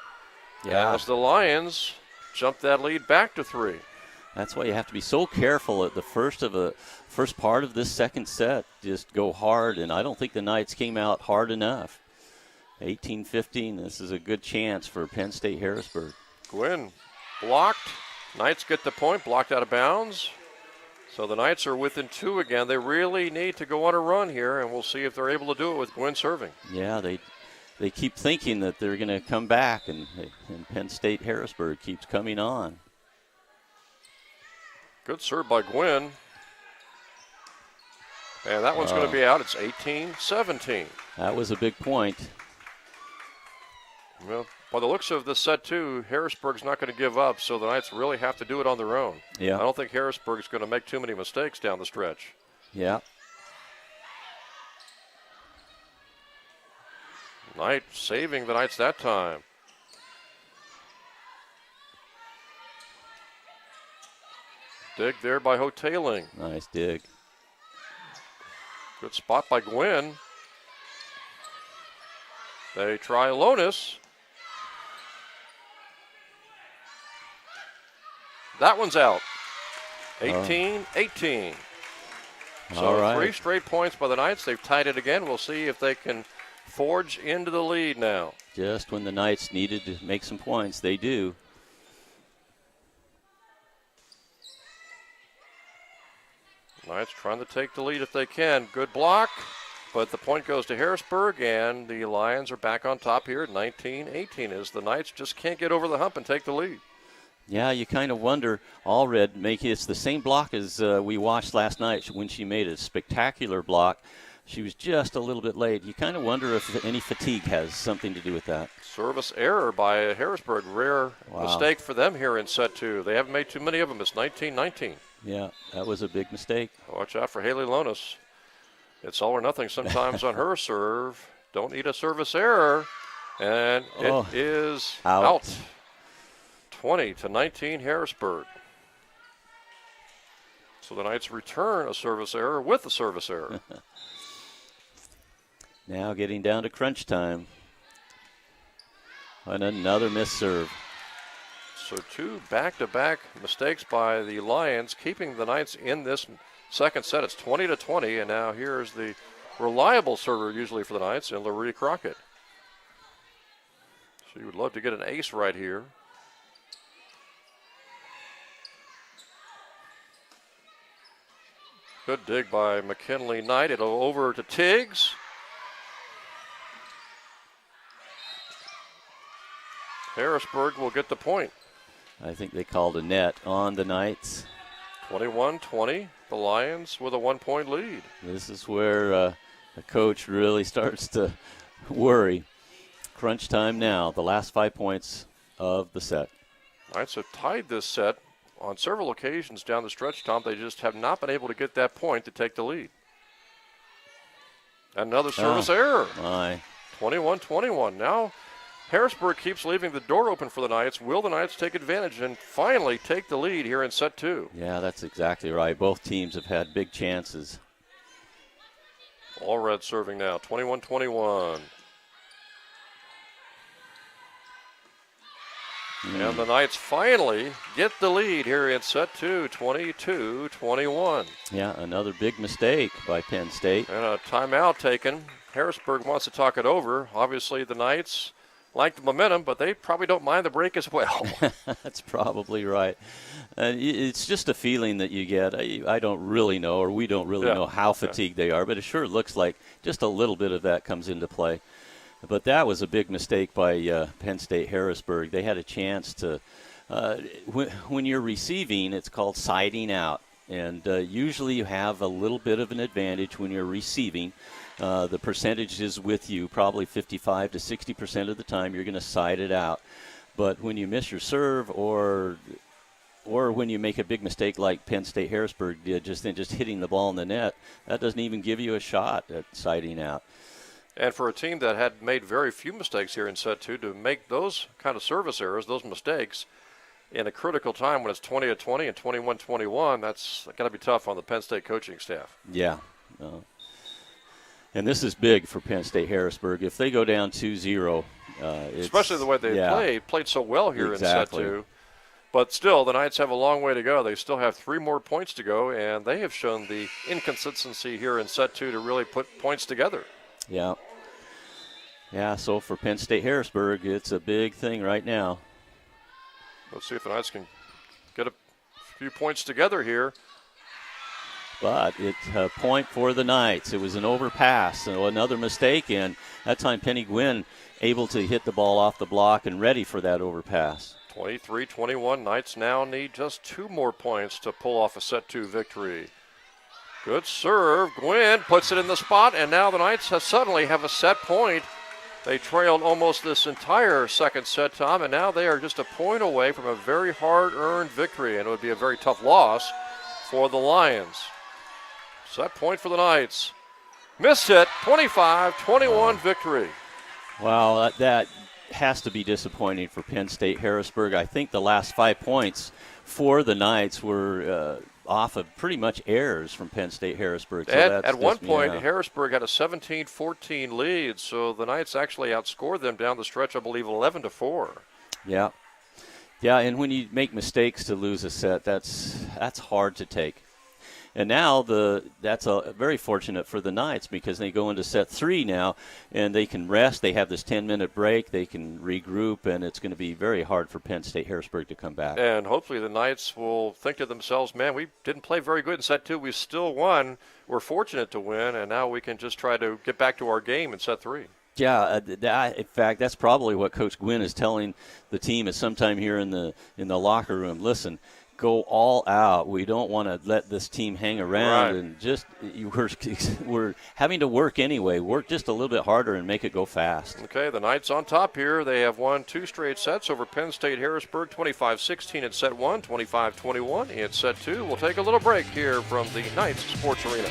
Yeah. As the Lions jump that lead back to 3. That's why you have to be so careful at the first part of this second set. Just go hard, and I don't think the Knights came out hard enough. 18-15, this is a good chance for Penn-State Harrisburg. Gwynn blocked. Knights get the point, blocked out of bounds. So the Knights are within 2 again. They really need to go on a run here, and we'll see if they're able to do it with Gwynn serving. Yeah, they keep thinking that they're going to come back, and Penn State Harrisburg keeps coming on. Good serve by Gwynn. And that one's going to be out. It's 18-17. That was a big point. Well, by the looks of this set, too, Harrisburg's not going to give up, so the Knights really have to do it on their own. Yeah. I don't think Harrisburg's going to make too many mistakes down the stretch. Yeah. Knight saving the Knights that time. Dig there by Hoteling. Nice dig. Good spot by Gwynn. They try Lonis. That one's out. 18-18. So right. 3 straight points by the Knights. They've tied it again. We'll see if they can forge into the lead now. Just when the Knights needed to make some points, they do. Knights trying to take the lead if they can. Good block, but the point goes to Harrisburg, and the Lions are back on top here at 19-18 as the Knights just can't get over the hump and take the lead. Yeah, you kind of wonder, Allred, it's the same block as we watched last night when she made a spectacular block. She was just a little bit late. You kind of wonder if any fatigue has something to do with that. Service error by Harrisburg. Rare mistake for them here in set 2. They haven't made too many of them. It's 19-19. Yeah, that was a big mistake. Watch out for Haley Lonis. It's all or nothing sometimes on her serve. Don't need a service error. And it is out. 20-19 Harrisburg. So the Knights return a service error with a service error. Now getting down to crunch time. And another missed serve. So 2 back-to-back mistakes by the Lions, keeping the Knights in this second set. It's 20-20, and now here's the reliable server usually for the Knights, and Laree Crockett. She would love to get an ace right here. Good dig by McKinley Knight. It'll over to Tiggs. Harrisburg will get the point. I think they called a net on the Knights. 21-20, the Lions with a 1-point lead. This is where the coach really starts to worry. Crunch time now, the last 5 points of the set. Knights have tied this set on several occasions down the stretch, Tom. They just have not been able to get that point to take the lead. Another service error. My. 21-21. Now Harrisburg keeps leaving the door open for the Knights. Will the Knights take advantage and finally take the lead here in set 2? Yeah, that's exactly right. Both teams have had big chances. Allred serving now, 21-21. And the Knights finally get the lead here in set 2, 22-21. Yeah, another big mistake by Penn State. And a timeout taken. Harrisburg wants to talk it over. Obviously, the Knights like the momentum, but they probably don't mind the break as well. That's probably right. It's just a feeling that you get. I don't really know, or we don't really know how fatigued they are, but it sure looks like just a little bit of that comes into play. But that was a big mistake by Penn State Harrisburg. They had a chance to, when you're receiving, it's called siding out. And usually you have a little bit of an advantage when you're receiving. The percentage is with you, probably 55 to 60% of the time you're going to side it out. But when you miss your serve or when you make a big mistake like Penn State Harrisburg did, just hitting the ball in the net, that doesn't even give you a shot at siding out. And for a team that had made very few mistakes here in set 2, to make those kind of service errors, those mistakes, in a critical time when it's 20-20 and 21-21, that's got to be tough on the Penn State coaching staff. Yeah. And this is big for Penn State Harrisburg. If they go down 2-0, especially the way they played so well here in set 2. But still, the Knights have a long way to go. They still have 3 more points to go, and they have shown the inconsistency here in set 2 to really put points together. Yeah. Yeah, so for Penn State Harrisburg, it's a big thing right now. Let's see if the Knights can get a few points together here. But it's a point for the Knights. It was an overpass, so another mistake, and that time Penny Gwynn able to hit the ball off the block and ready for that overpass. 23-21, Knights now need just 2 more points to pull off a set 2 victory. Good serve, Gwynn puts it in the spot, and now the Knights suddenly have a set point. They trailed almost this entire second set, Tom, and now they are just a point away from a very hard-earned victory, and it would be a very tough loss for the Lions. Set point for the Knights. Missed it, 25-21 victory. Wow, that has to be disappointing for Penn State Harrisburg. I think the last 5 points for the Knights were off of pretty much errors from Penn State Harrisburg. So at one point, Harrisburg had a 17-14 lead, so the Knights actually outscored them down the stretch, I believe, 11-4. Yeah. Yeah, and when you make mistakes to lose a set, that's hard to take. And now that's very fortunate for the Knights because they go into set 3 now, and they can rest. They have this 10-minute break. They can regroup, and it's going to be very hard for Penn State Harrisburg to come back. And hopefully the Knights will think to themselves, man, we didn't play very good in set 2. We still won. We're fortunate to win, and now we can just try to get back to our game in set 3. Yeah, in fact, that's probably what Coach Gwynn is telling the team at some time here in the locker room. Listen, go all out. We don't want to let this team hang around, and just we're having to work anyway. Work just a little bit harder and make it go fast. Okay, the Knights on top here. They have won 2 straight sets over Penn State Harrisburg, 25-16 in set 1, 25-21 in set 2. We'll take a little break here from the Knights Sports Arena.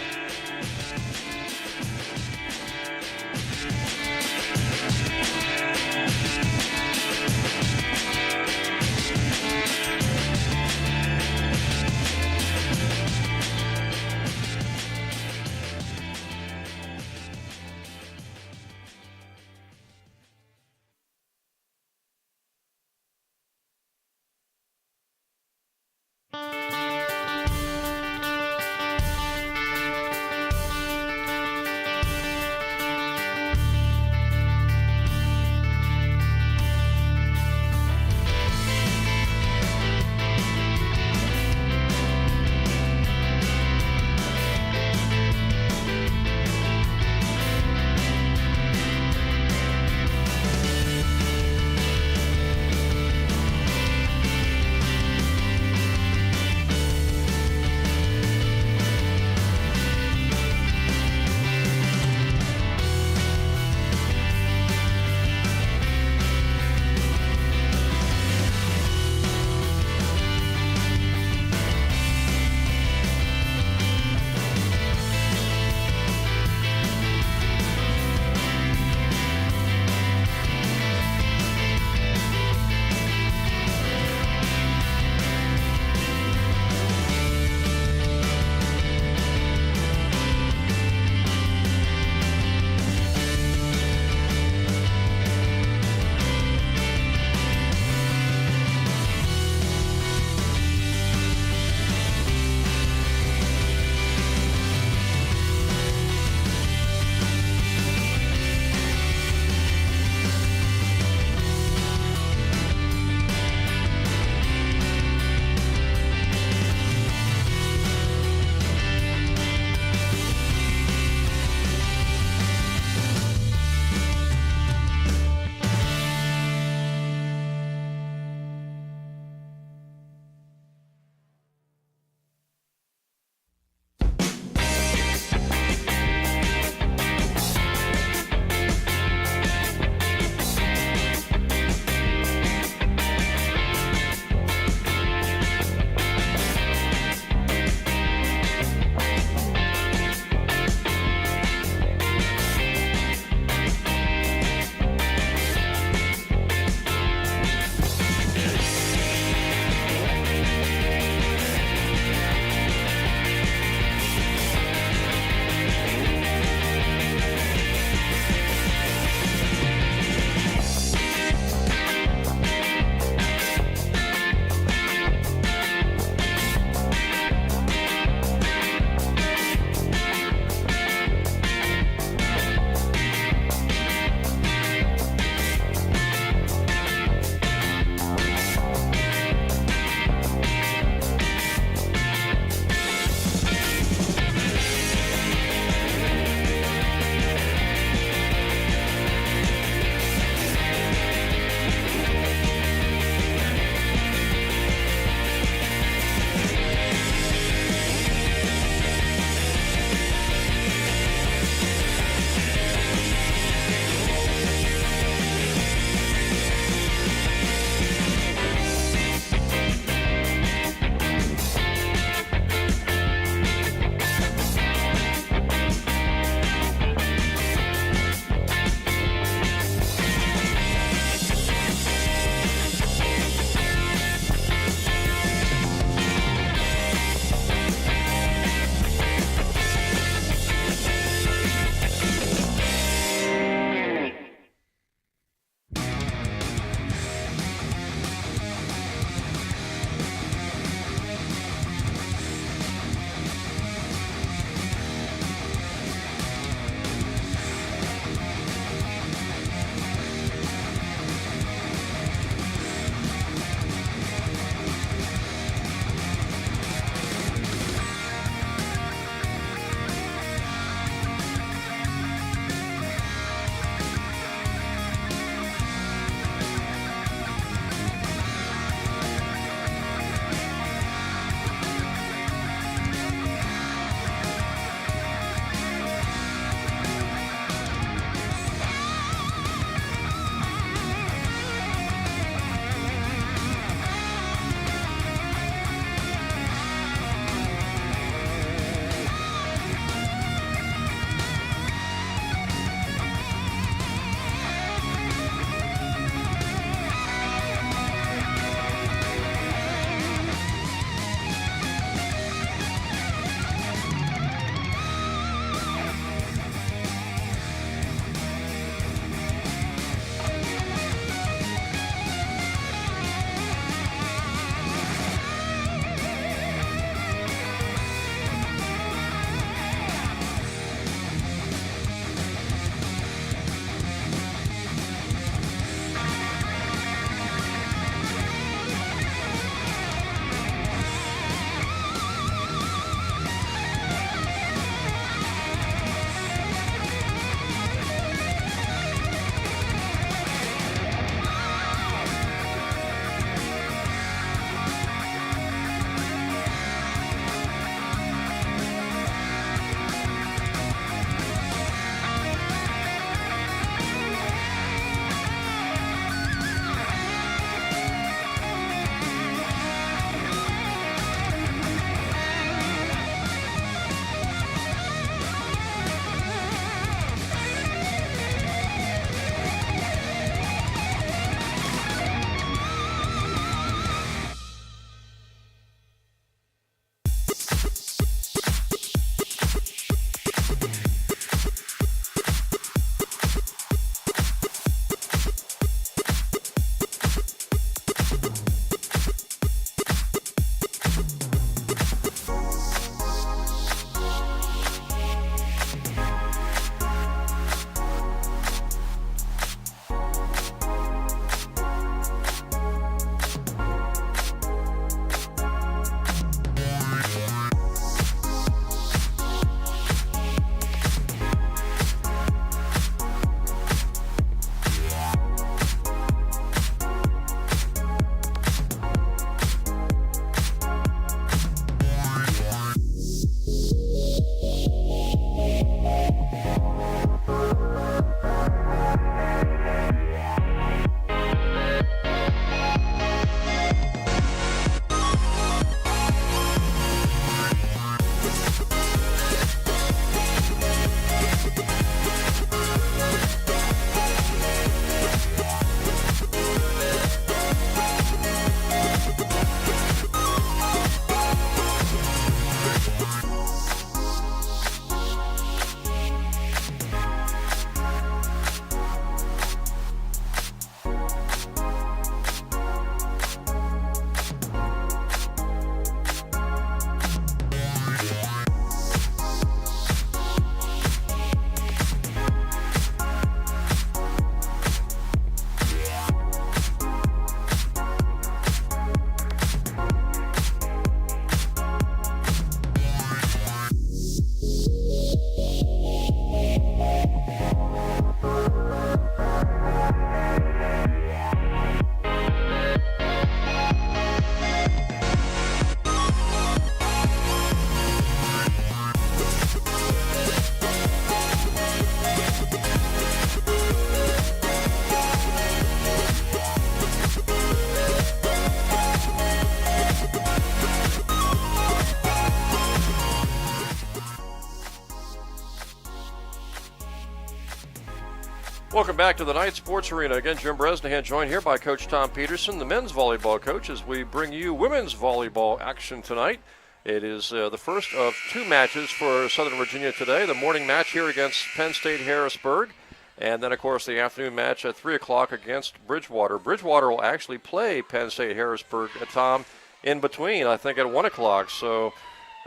Welcome back to the Knights Sports Arena. Again, Jim Bresnahan joined here by Coach Tom Peterson, the men's volleyball coach, as we bring you women's volleyball action tonight. It is the first of two matches for Southern Virginia today. The morning match here against Penn-St Harrisburg, and then, of course, the afternoon match at 3 o'clock against Bridgewater. Bridgewater will actually play Penn-St Harrisburg, Tom, in between, I think, at 1 o'clock. So,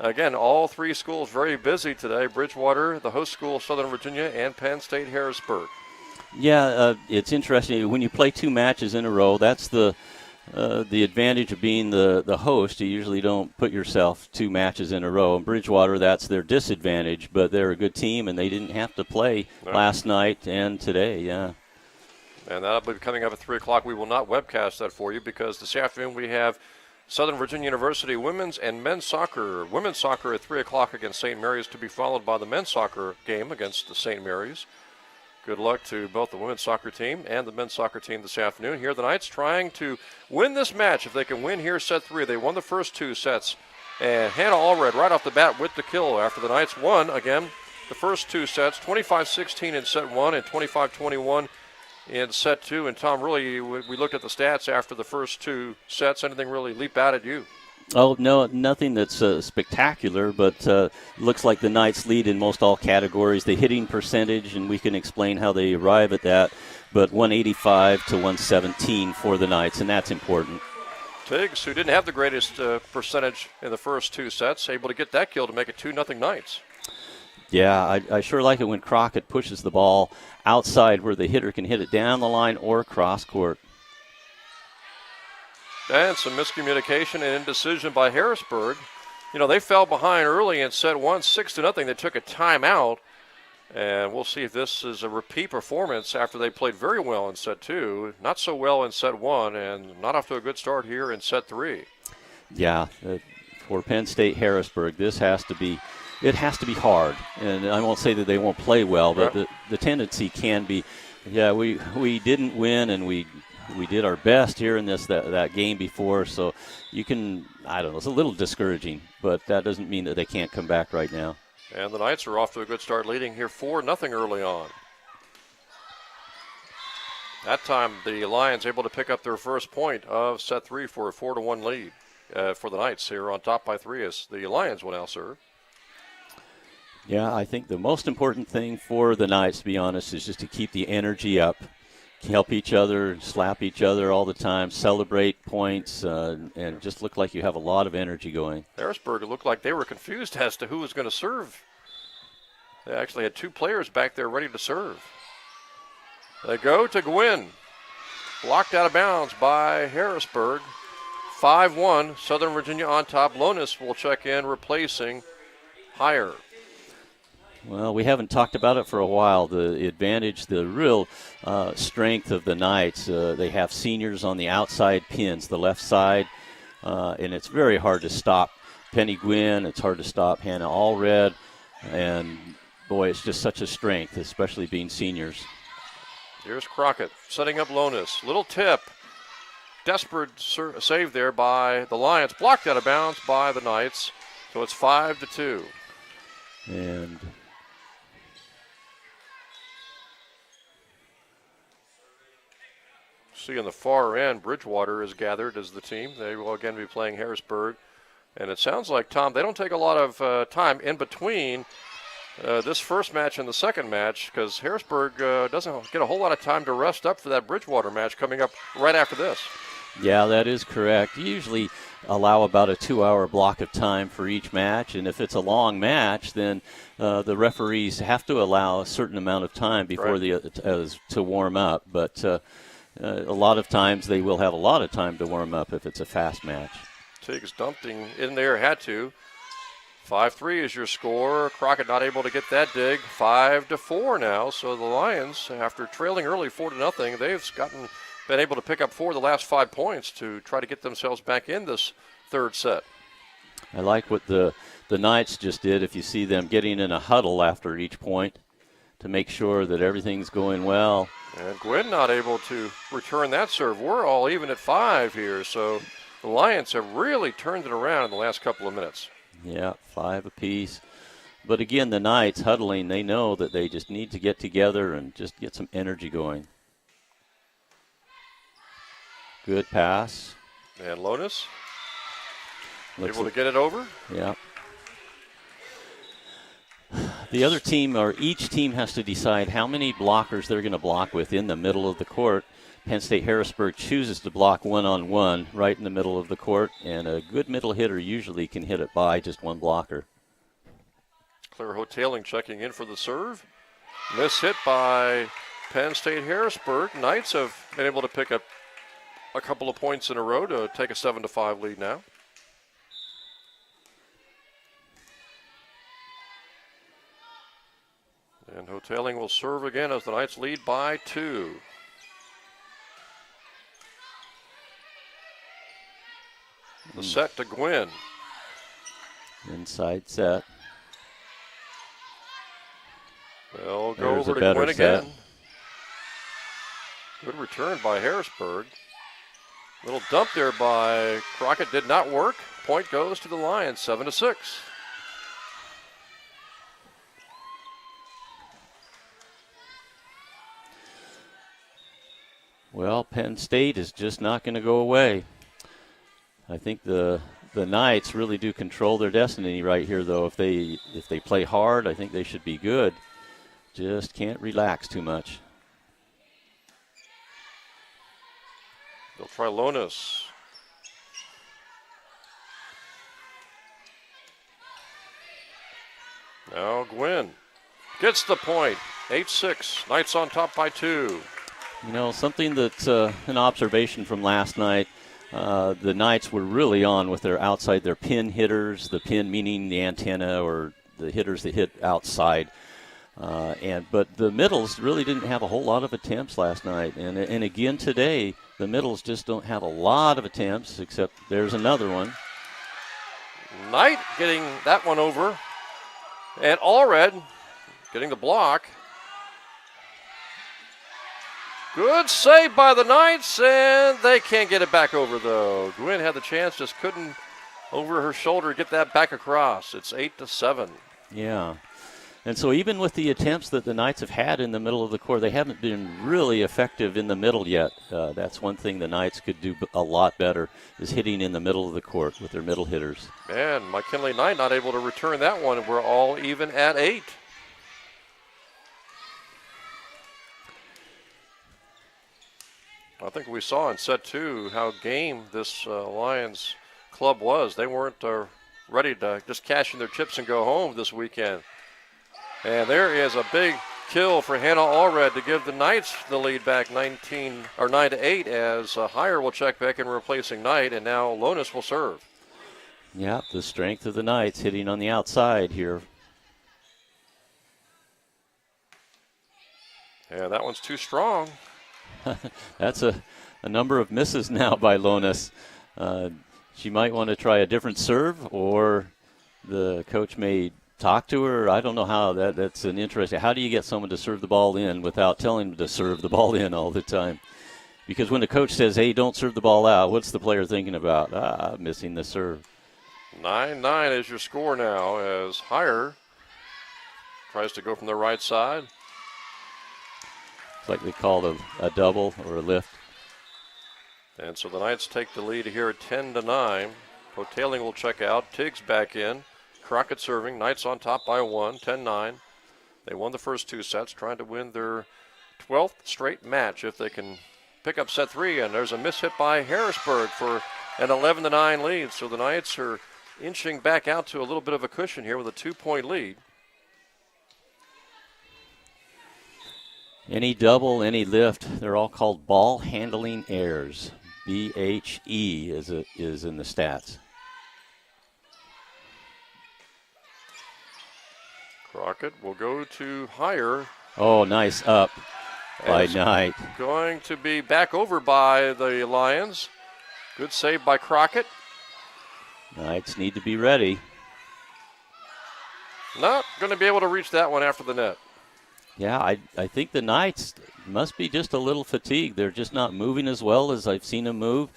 again, all three schools very busy today. Bridgewater, the host school, Southern Virginia, and Penn-St Harrisburg. Yeah, it's interesting. When you play two matches in a row, that's the advantage of being the host. You usually don't put yourself two matches in a row. In Bridgewater, that's their disadvantage, but they're a good team, and they didn't have to play last night and today, yeah. And that'll be coming up at 3 o'clock. We will not webcast that for you because this afternoon we have Southern Virginia University women's and men's soccer. Women's soccer at 3 o'clock against St. Mary's, to be followed by the men's soccer game against the St. Mary's. Good luck to both the women's soccer team and the men's soccer team this afternoon. Here the Knights trying to win this match. If they can win here set 3, they won the first 2 sets. And Hannah Allred right off the bat with the kill after the Knights won, again, the first 2 sets, 25-16 in set 1 and 25-21 in set 2. And Tom, really, we looked at the stats after the first 2 sets. Anything really leap out at you? Oh, no, nothing that's spectacular, but looks like the Knights lead in most all categories. The hitting percentage, and we can explain how they arrive at that, but 185 to 117 for the Knights, and that's important. Tiggs, who didn't have the greatest percentage in the first 2 sets, able to get that kill to make it 2-0 Knights. Yeah, I sure like it when Crockett pushes the ball outside where the hitter can hit it down the line or cross court. And some miscommunication and indecision by Harrisburg. You know, they fell behind early in set 1, 6-0. They took a timeout. And we'll see if this is a repeat performance after they played very well in set 2. Not so well in set 1, and not off to a good start here in set 3. Yeah, for Penn State Harrisburg, it has to be hard. And I won't say that they won't play well, but the tendency can be, we didn't win, and we did our best here in that game before, so you can, I don't know, it's a little discouraging, but that doesn't mean that they can't come back right now. And the Knights are off to a good start, leading here 4-0 early on. That time the Lions able to pick up their first point of set 3 for a 4-1 lead for the Knights here on top by 3 as the Lions will now serve. Yeah, I think the most important thing for the Knights, to be honest, is just to keep the energy up. Help each other, slap each other all the time, celebrate points, and just look like you have a lot of energy going. Harrisburg looked like they were confused as to who was going to serve. They actually had 2 players back there ready to serve. They go to Gwynn. Blocked out of bounds by Harrisburg. 5-1, Southern Virginia on top. Lonis will check in, replacing Heyer. Well, we haven't talked about it for a while. The advantage, the real strength of the Knights, they have seniors on the outside pins, the left side, and it's very hard to stop Penny Gwynn. It's hard to stop Hannah Allred, and, boy, it's just such a strength, especially being seniors. Here's Crockett setting up Lonis. Little tip. Desperate save there by the Lions. Blocked out of bounds by the Knights, so it's 5-2. And see on the far end, Bridgewater is gathered as the team. They will again be playing Harrisburg. And it sounds like, Tom, they don't take a lot of time in between this first match and the second match because Harrisburg doesn't get a whole lot of time to rest up for that Bridgewater match coming up right after this. Yeah, that is correct. You usually allow about a 2-hour block of time for each match, and if it's a long match, then the referees have to allow a certain amount of time before to warm up. But a lot of times they will have a lot of time to warm up if it's a fast match. Tiggs dumping in there, had to. 5-3 is your score. Crockett not able to get that dig. 5-4 now. So the Lions, after trailing early 4-0, they've been able to pick up 4 of the last 5 points to try to get themselves back in this third set. I like what the Knights just did. If you see them getting in a huddle after each point to make sure that everything's going well. And Gwynn not able to return that serve. We're all even at 5 here, so the Lions have really turned it around in the last couple of minutes. Yeah, 5 apiece. But again, the Knights huddling, they know that they just need to get together and just get some energy going. Good pass. And Lonis able to get it over. Yeah. The other team, or each team, has to decide how many blockers they're going to block with in the middle of the court. Penn-State Harrisburg chooses to block one-on-one right in the middle of the court, and a good middle hitter usually can hit it by just one blocker. Claire Hoteling checking in for the serve. Miss hit by Penn-State Harrisburg. Knights have been able to pick up a couple of points in a row to take a 7-5 lead now. And Hoteling will serve again as the Knights lead by 2. The set to Gwynn. Inside set. They'll go There's over a to better Gwynn set. again. Good return by Harrisburg. Little dump there by Crockett did not work. Point goes to the Lions, 7-6. Well, Penn State is just not going to go away. I think the Knights really do control their destiny right here, though. If they play hard, I think they should be good. Just can't relax too much. They'll try Lonis. Now Gwynn gets the point. 8-6. Knights on top by 2. You know, something that's an observation from last night, the Knights were really on with their outside, their pin hitters, the pin meaning the antenna or the hitters that hit outside. But the middles really didn't have a whole lot of attempts last night. And again today, the middles just don't have a lot of attempts, except there's another one. Knight getting that one over. And Allred getting the block. Good save by the Knights, and they can't get it back over, though. Gwynn had the chance, just couldn't over her shoulder get that back across. It's 8-7. Yeah. And so even with the attempts that the Knights have had in the middle of the court, they haven't been really effective in the middle yet. That's one thing the Knights could do a lot better, is hitting in the middle of the court with their middle hitters. And McKinley Knight not able to return that one. We're all even at 8. I think we saw in set 2 how game this Lions club was. They weren't ready to just cash in their chips and go home this weekend. And there is a big kill for Hannah Allred to give the Knights the lead back 9-8 as Heyer will check back in replacing Knight, and now Lonis will serve. Yeah, the strength of the Knights hitting on the outside here. Yeah, that one's too strong. That's a number of misses now by Lonis. She might want to try a different serve, or the coach may talk to her. I don't know how. That's an interesting. How do you get someone to serve the ball in without telling them to serve the ball in all the time? Because when the coach says, hey, don't serve the ball out, what's the player thinking about? Missing the serve. 9-9 is your score now as Heyer tries to go from the right side. It's like they called a double or a lift. And so the Knights take the lead here at 10-9. Hoteling will check out. Tiggs back in. Crockett serving. Knights on top by 1, 10-9. They won the first 2 sets, trying to win their 12th straight match if they can pick up set 3. And there's a miss hit by Harrisburg for an 11-9 lead. So the Knights are inching back out to a little bit of a cushion here with a 2-point lead. Any double, any lift, they're all called ball handling errors. BHE is in the stats. Crockett will go to Heyer. Oh, nice up by Knight. Going to be back over by the Lions. Good save by Crockett. Knights need to be ready. Not going to be able to reach that one after the net. Yeah, I think the Knights must be just a little fatigued. They're just not moving as well as I've seen them move.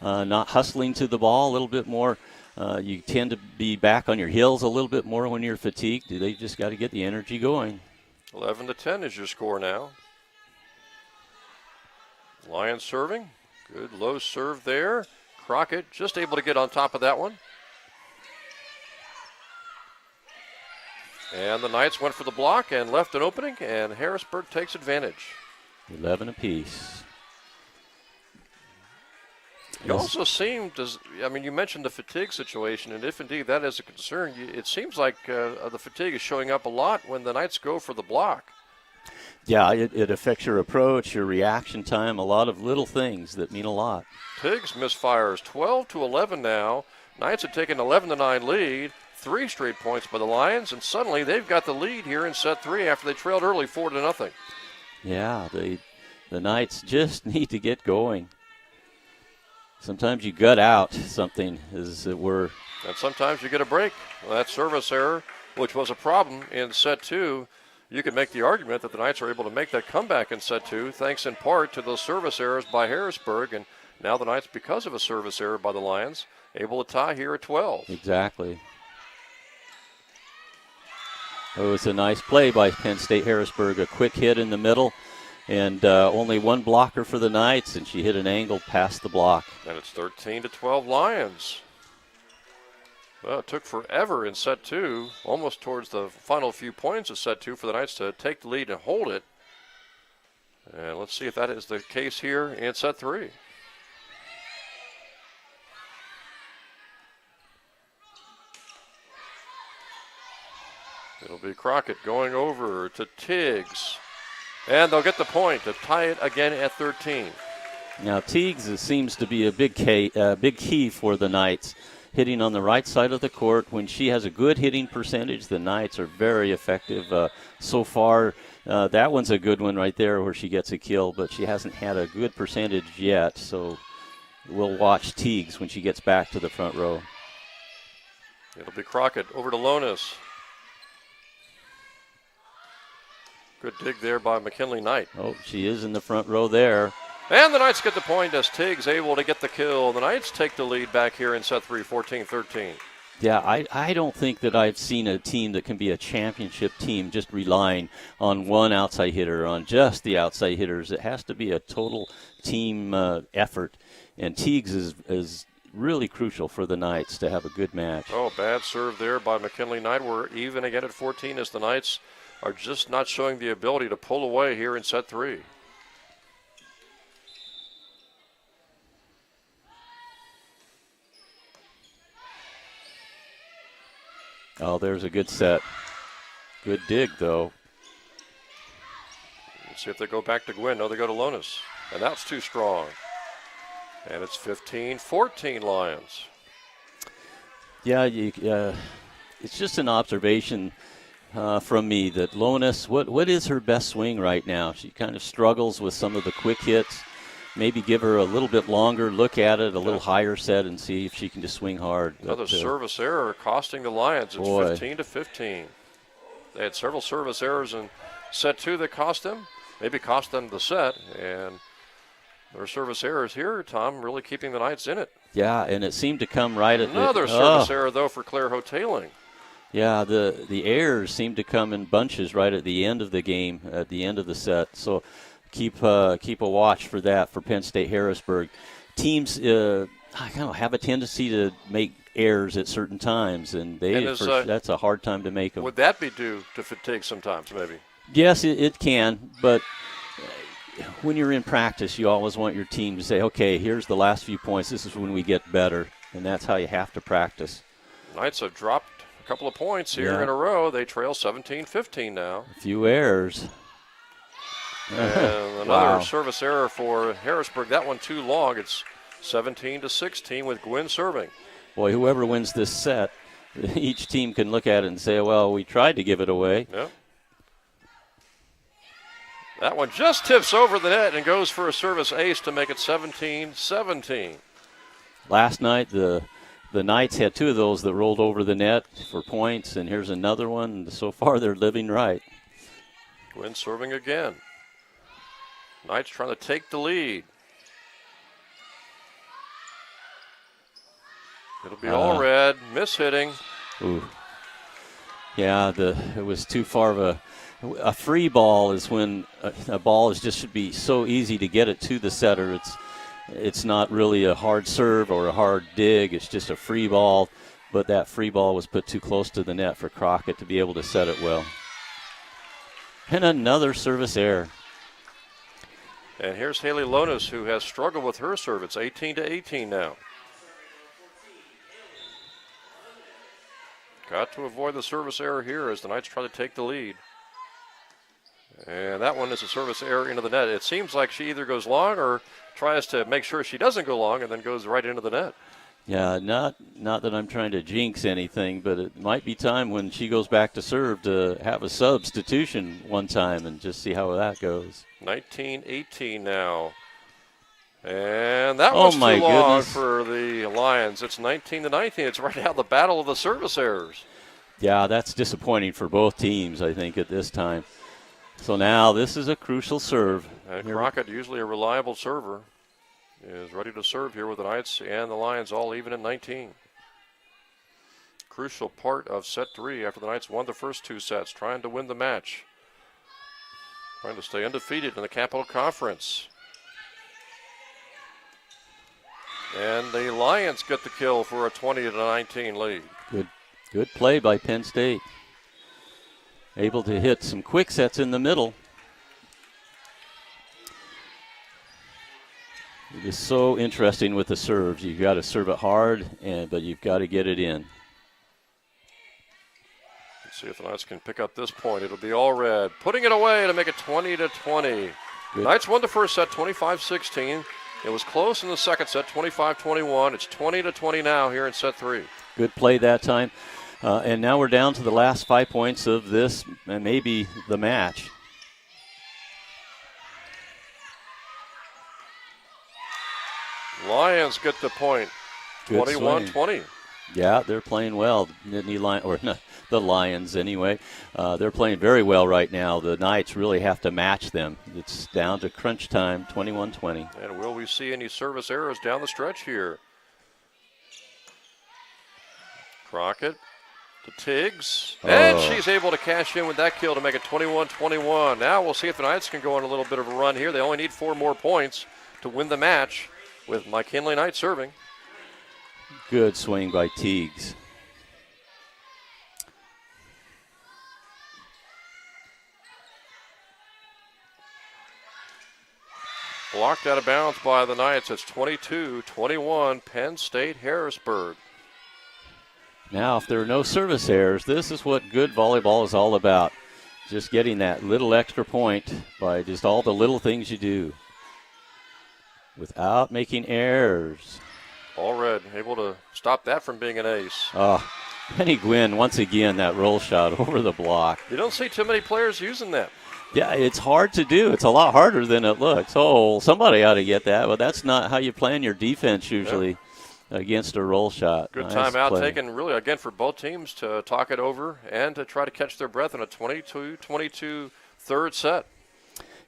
Not hustling to the ball, a little bit more You tend to be back on your heels a little bit more when you're fatigued. They just got to get the energy going. 11-10 is your score now. Lions serving. Good low serve there. Crockett just able to get on top of that one. And the Knights went for the block and left an opening, and Harrisburg takes advantage. 11 apiece. You also seemed, you mentioned the fatigue situation, and if indeed that is a concern, it seems like the fatigue is showing up a lot when the Knights go for the block. Yeah, it affects your approach, your reaction time, a lot of little things that mean a lot. Tiggs misfires 12-11 now. Knights have taken 11-9 lead, 3 straight points by the Lions, and suddenly they've got the lead here in set 3 after they trailed early 4-0. Yeah, the Knights just need to get going. Sometimes you gut out something, as it were. And sometimes you get a break. Well, that service error, which was a problem in set 2, you could make the argument that the Knights are able to make that comeback in set 2, thanks in part to those service errors by Harrisburg. And now the Knights, because of a service error by the Lions, able to tie here at 12. Exactly. It was a nice play by Penn-State Harrisburg, a quick hit in the middle. And only one blocker for the Knights, and she hit an angle past the block. And it's 13-12 Lions. Well, it took forever in set 2, almost towards the final few points of set 2 for the Knights to take the lead and hold it. And let's see if that is the case here in set 3. It'll be Crockett going over to Tiggs. And they'll get the point to tie it again at 13. Now, Tiggs seems to be a big key for the Knights. Hitting on the right side of the court. When she has a good hitting percentage, the Knights are very effective so far. That one's a good one right there where she gets a kill, but she hasn't had a good percentage yet. So we'll watch Tiggs when she gets back to the front row. It'll be Crockett over to Lonis. Good dig there by McKinley Knight. Oh, she is in the front row there. And the Knights get the point as Tiggs able to get the kill. The Knights take the lead back here in set 3, 14-13. Yeah, I don't think that I've seen a team that can be a championship team just relying on one outside hitter, on just the outside hitters. It has to be a total team effort. And Tiggs is really crucial for the Knights to have a good match. Oh, bad serve there by McKinley Knight. We're even again at 14 as the Knights are just not showing the ability to pull away here in set 3. Oh, there's a good set. Good dig, though. Let's see if they go back to Gwynn. No, they go to Lonis. And that's too strong. And it's 15-14 Lions. Yeah, it's just an observation from me that Lonis, what is her best swing right now? She kind of struggles with some of the quick hits. Maybe give her a little bit longer, look at it, a little higher set, and see if she can just swing hard. Another service error costing the Lions. It's 15-15. They had several service errors in set 2 that cost them, maybe cost them the set, and their service errors here, Tom, really keeping the Knights in it. Yeah, and it seemed to come right at another service error, though, for Claire Hoteling. Yeah, the errors seem to come in bunches right at the end of the game, at the end of the set. So keep a watch for that for Penn State Harrisburg. Teams have a tendency to make errors at certain times, and that's a hard time to make them. Would that be due to fatigue sometimes, maybe? Yes, it can, but when you're in practice, you always want your team to say, okay, here's the last few points. This is when we get better, and that's how you have to practice. Knights have dropped a couple of points here in a row. They trail 17-15 now. A few errors. And another service error for Harrisburg. That one too long. It's 17-16 with Gwynn serving. Boy, whoever wins this set, each team can look at it and say, well, we tried to give it away. Yep. That one just tips over the net and goes for a service ace to make it 17-17. Last night, the Knights had two of those that rolled over the net for points, and here's another one. So far, they're living right. Gwynn serving again. Knights trying to take the lead. It'll be all red. Miss hitting. Ooh. Yeah, it was too far of a free ball is when a ball should be so easy to get it to the setter. It's not really a hard serve or a hard dig. It's just a free ball, but that free ball was put too close to the net for Crockett to be able to set it well. And another service error. And here's Haley Lonis, who has struggled with her serve. It's 18-18 now. Got to avoid the service error here as the Knights try to take the lead. And that one is a service error into the net. It seems like she either goes long or tries to make sure she doesn't go long and then goes right into the net. Yeah, not that I'm trying to jinx anything, but it might be time when she goes back to serve to have a substitution one time and just see how that goes. 19-18 now. And that was too long for the Lions. It's 19-19. It's right now the battle of the service errors. Yeah, that's disappointing for both teams, I think, at this time. So now this is a crucial serve. And Crockett, usually a reliable server, is ready to serve here with the Knights and the Lions all even at 19. Crucial part of set 3 after the Knights won the first 2 sets, trying to win the match. Trying to stay undefeated in the Capital Conference. And the Lions get the kill for a 20-19 lead. Good play by Penn State. Able to hit some quick sets in the middle. It is so interesting with the serves. You've got to serve it hard, but you've got to get it in. Let's see if the Knights can pick up this point. It'll be all red. Putting it away to make it 20-20. The Knights won the first set 25-16. It was close in the second set, 25-21. It's 20-20 now here in set 3. Good play that time. And now we're down to the last 5 points of this and maybe the match. Lions get the point, 21-20. Yeah, they're playing well. The Lions anyway. They're playing very well right now. The Knights really have to match them. It's down to crunch time, 21-20. And will we see any service errors down the stretch here? Crockett to Tiggs. And she's able to cash in with that kill to make it 21-21. Now we'll see if the Knights can go on a little bit of a run here. They only need 4 more points to win the match with McKinley Knight serving. Good swing by Tiggs. Blocked out of bounds by the Knights. It's 22-21, Penn State Harrisburg. Now, if there are no service errors, this is what good volleyball is all about. Just getting that little extra point by just all the little things you do without making errors. All red, able to stop that from being an ace. Penny Gwynn, once again, that roll shot over the block. You don't see too many players using that. Yeah, it's hard to do. It's a lot harder than it looks. Oh, somebody ought to get that. But that's not how you plan your defense usually against a roll shot. Good timeout taken, really, again, for both teams to talk it over and to try to catch their breath in a 22-22 third set.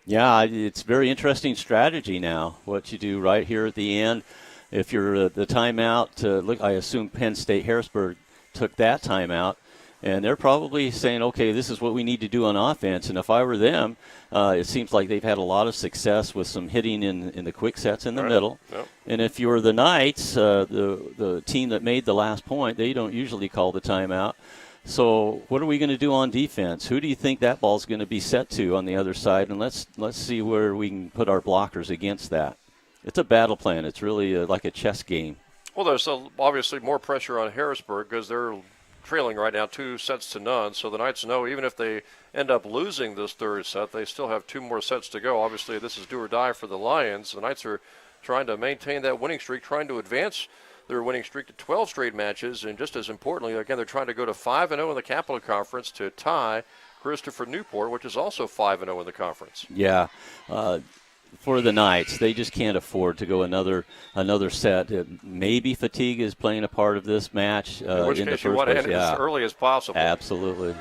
Yeah, it's very interesting strategy now, what you do right here at the end. If you're the timeout, look, I assume Penn State Harrisburg took that timeout. And they're probably saying, okay, this is what we need to do on offense. And if I were them, it seems like they've had a lot of success with some hitting in the quick sets in the middle. Yep. And if you're the Knights, the team that made the last point, they don't usually call the timeout. So what are we going to do on defense? Who do you think that ball's going to be set to on the other side? And let's see where we can put our blockers against that. It's a battle plan. It's really like a chess game. Well, there's obviously more pressure on Harrisburg because they're trailing right now 2-0. So the Knights know even if they end up losing this third set, they still have 2 more sets to go. Obviously, this is do or die for the Lions. The Knights are trying to maintain that winning streak, trying to advance their winning streak to 12 straight matches. And just as importantly, again, they're trying to go to 5-0 in the Capital Conference to tie Christopher Newport, which is also 5-0 in the conference. Yeah. For the Knights, they just can't afford to go another set. Maybe fatigue is playing a part of this match. In which case, you want to end it as early as possible. Absolutely.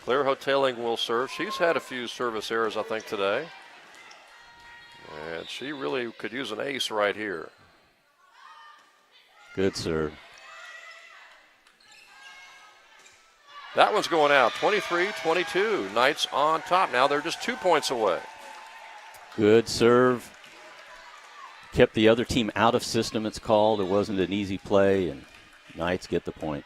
Claire Hoteling will serve. She's had a few service errors, I think, today. And she really could use an ace right here. Good serve. That one's going out, 23-22. Knights on top. Now they're just 2 points away. Good serve. Kept the other team out of system, it's called. It wasn't an easy play, and Knights get the point.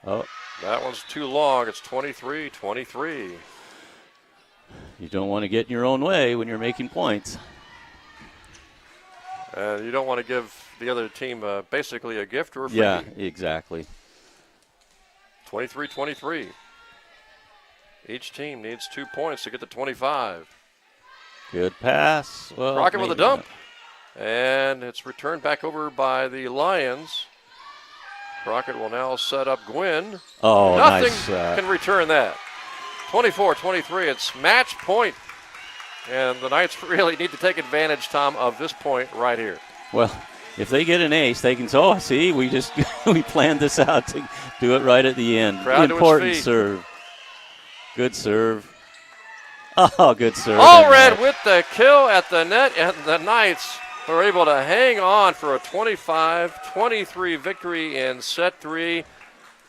Oh. That one's too long. It's 23-23. You don't want to get in your own way when you're making points. And you don't want to give the other team basically a gift or a freebie. Yeah, exactly. 23-23. Each team needs 2 points to get to 25. Good pass. Well, Crockett with a maybe dump. not. And it's returned back over by the Lions. Crockett will now set up Gwynn. Oh, Nothing nice. can return that. 24-23. It's match point. And the Knights really need to take advantage, Tom, of this point right here. Well, if they get an ace, they can say, oh, see, we just we planned this out to do it right at the end. Crowd to its Important feet. serve. Good serve. Oh, good serve. Allred with the kill at the net, and the Knights are able to hang on for a 25-23 victory in set 3.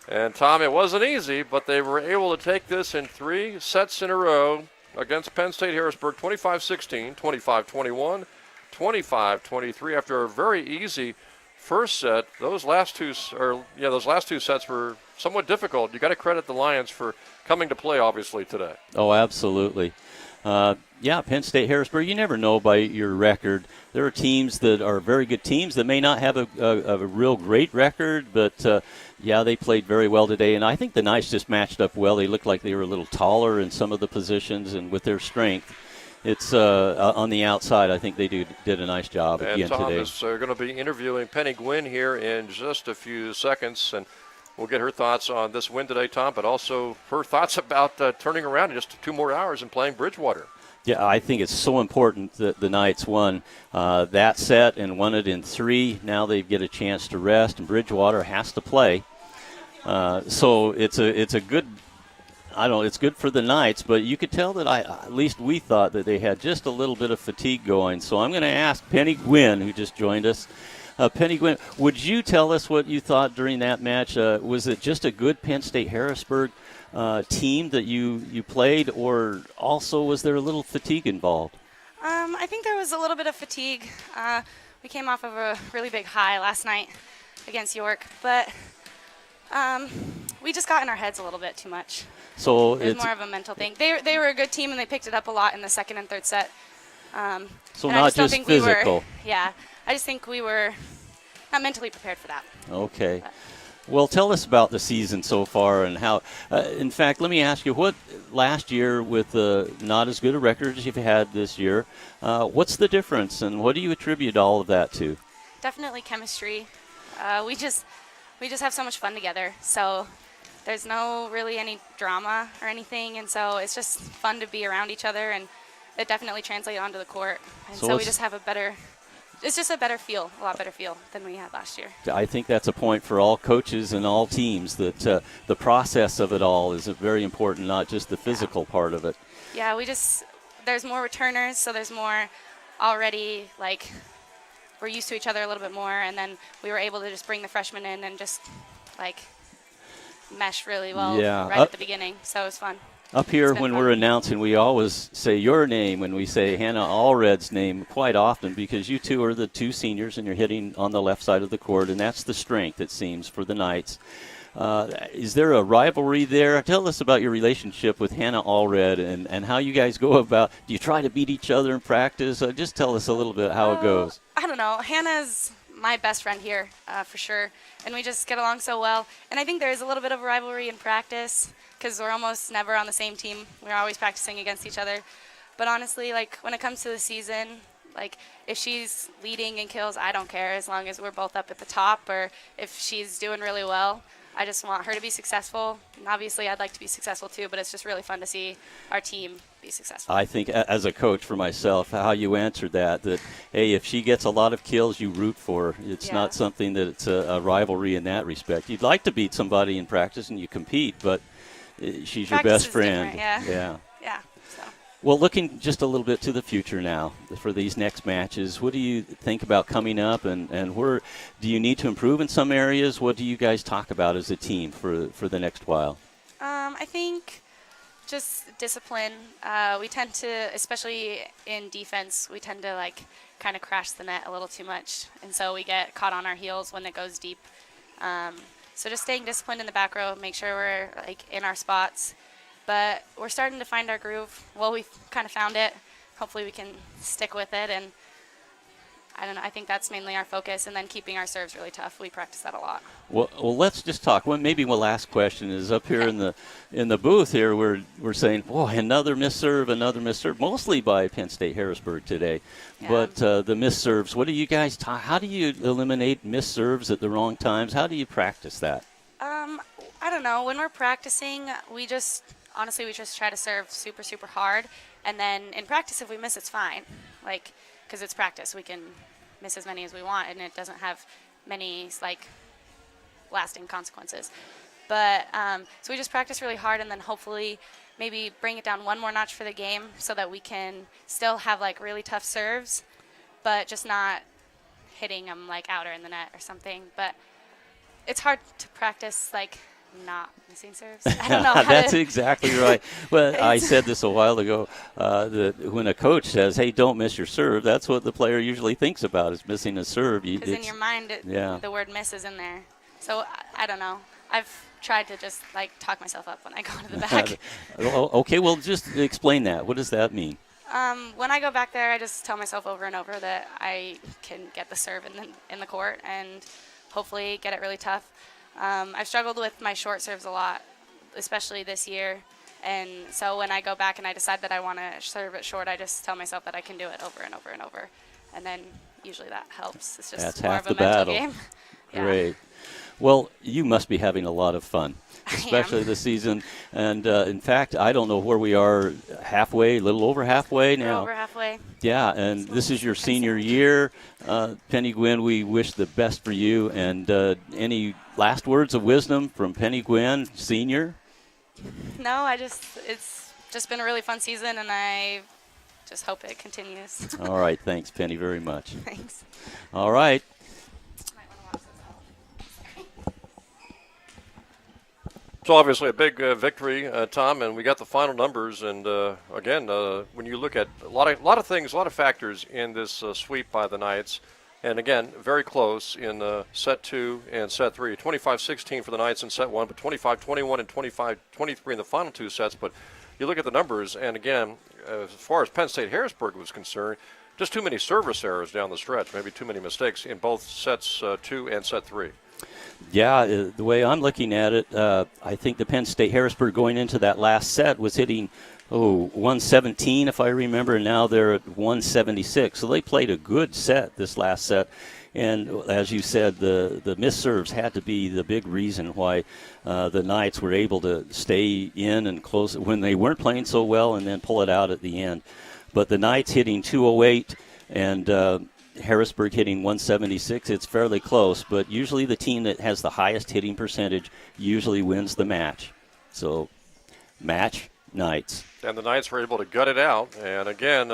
And, Tom, it wasn't easy, but they were able to take this in 3 sets in a row against Penn-State Harrisburg, 25-16, 25-21, 25-23. After a very easy first set, those last two sets were somewhat difficult. You got to credit the Lions for coming to play, obviously, today. Oh, absolutely. Penn State Harrisburg, you never know by your record. There are teams that are very good teams that may not have a real great record, but they played very well today. And I think the Knights just matched up well. They looked like they were a little taller in some of the positions, and with their strength, it's on the outside. I think they did a nice job again today. And Tom is going to be interviewing Penny Gwynn here in just a few seconds, and we'll get her thoughts on this win today, Tom, but also her thoughts about turning around in just 2 more hours and playing Bridgewater. Yeah, I think it's so important that the Knights won that set and won it in 3. Now they get a chance to rest, and Bridgewater has to play. So it's a good. I don't know. It's good for the Knights, but you could tell that at least we thought that they had just a little bit of fatigue going. So I'm going to ask Penny Gwynn, who just joined us. Penny Gwynn, would you tell us what you thought during that match? Was it just a good Penn State Harrisburg team that you played, or also was there a little fatigue involved? I think there was a little bit of fatigue. We came off of a really big high last night against York, but we just got in our heads a little bit too much. So it was more of a mental thing. They were a good team, and they picked it up a lot in the second and third set. So not just physical. I just think we were not mentally prepared for that. Okay. Well, tell us about the season so far and how. In fact, let me ask you, what last year with not as good a record as you've had this year, what's the difference, and what do you attribute all of that to? Definitely chemistry. We just have so much fun together. So there's no really any drama or anything, and so it's just fun to be around each other, and it definitely translates onto the court. And so we just have it's just a lot better feel than we had last year. I think that's a point for all coaches and all teams, that the process of it all is very important, not just the physical part of it. Yeah, there's more returners, so there's more already, we're used to each other a little bit more, and then we were able to just bring the freshmen in and just, mesh really well at the beginning, so it was fun. Up here, when we're announcing, we always say your name when we say Hannah Allred's name quite often, because you two are the 2 seniors and you're hitting on the left side of the court, and that's the strength, it seems, for the Knights. Is there a rivalry there? Tell us about your relationship with Hannah Allred and how you guys go about. Do you try to beat each other in practice? Just tell us a little bit how it goes. I don't know. Hannah's my best friend here, for sure, and we just get along so well. And I think there is a little bit of a rivalry in practice because we're almost never on the same team. We're always practicing against each other. But honestly, when it comes to the season, if she's leading in kills, I don't care, as long as we're both up at the top, or if she's doing really well. I just want her to be successful, and obviously I'd like to be successful too, but it's just really fun to see our team be successful. I think as a coach for myself, how you answered that, hey, if she gets a lot of kills, you root for her. It's not something that it's a rivalry in that respect. You'd like to beat somebody in practice and you compete, but she's your best friend. Yeah. So. Well, looking just a little bit to the future now for these next matches, what do you think about coming up, and where do you need to improve in some areas? What do you guys talk about as a team for the next while? I think just discipline. We tend to, especially in defense, we tend to kind of crash the net a little too much, and so we get caught on our heels when it goes deep. So just staying disciplined in the back row, make sure we're in our spots. But we're starting to find our groove. Well, we've kind of found it. Hopefully we can stick with it, and I don't know. I think that's mainly our focus, and then keeping our serves really tough. We practice that a lot. Well, let's just talk. Well, maybe one last question is up here in the booth here. We're saying, boy, another missed serve, mostly by Penn-State Harrisburg today. Yeah. But the missed serves, what do you guys how do you eliminate missed serves at the wrong times? How do you practice that? I don't know. When we're practicing, honestly, we just try to serve super, super hard. And then in practice, if we miss, it's fine. Because it's practice. We can miss as many as we want, and it doesn't have many, lasting consequences. But so we just practice really hard, and then hopefully maybe bring it down one more notch for the game so that we can still have, really tough serves, but just not hitting them, outer in the net or something. But it's hard to practice, not missing serves. I don't know. That's exactly right. Well, I said this a while ago, that when a coach says, hey, don't miss your serve, that's what the player usually thinks about, is missing a serve. Because in your mind, the word miss is in there. So I don't know. I've tried to just, talk myself up when I go to the back. Okay, well, just explain that. What does that mean? When I go back there, I just tell myself over and over that I can get the serve in the court and hopefully get it really tough. I've struggled with my short serves a lot, especially this year. And so when I go back and I decide that I want to serve it short, I just tell myself that I can do it over and over and over. And then usually that helps. It's just That's more half of a the mental battle. game. Yeah. Great. Well, you must be having a lot of fun, especially this season. And, in fact, I don't know where we are, halfway, a little over halfway now. We're over halfway. Yeah, and this is your senior year. Penny Gwynn, we wish the best for you. And any last words of wisdom from Penny Gwynn, senior? No, it's just been a really fun season, and I just hope it continues. All right, thanks, Penny, very much. Thanks. All right. So obviously a big victory, Tom, and we got the final numbers. And again, when you look at a lot of things, a lot of factors in this sweep by the Knights, and again, very close in set 2 and set 3. 25-16 for the Knights in set 1, but 25-21 and 25-23 in the final two sets. But you look at the numbers, and again, as far as Penn-State Harrisburg was concerned, just too many service errors down the stretch, maybe too many mistakes in both sets 2 and set 3. Yeah, the way I'm looking at it, I think the Penn State Harrisburg going into that last set was hitting 117 if I remember, and now they're at 176. So they played a good set this last set. And as you said, the missed serves had to be the big reason why the Knights were able to stay in and close it when they weren't playing so well and then pull it out at the end. But the Knights hitting 208 and Harrisburg hitting 176, it's fairly close, but usually the team that has the highest hitting percentage usually wins the match. So, match, Knights. And the Knights were able to gut it out. And again,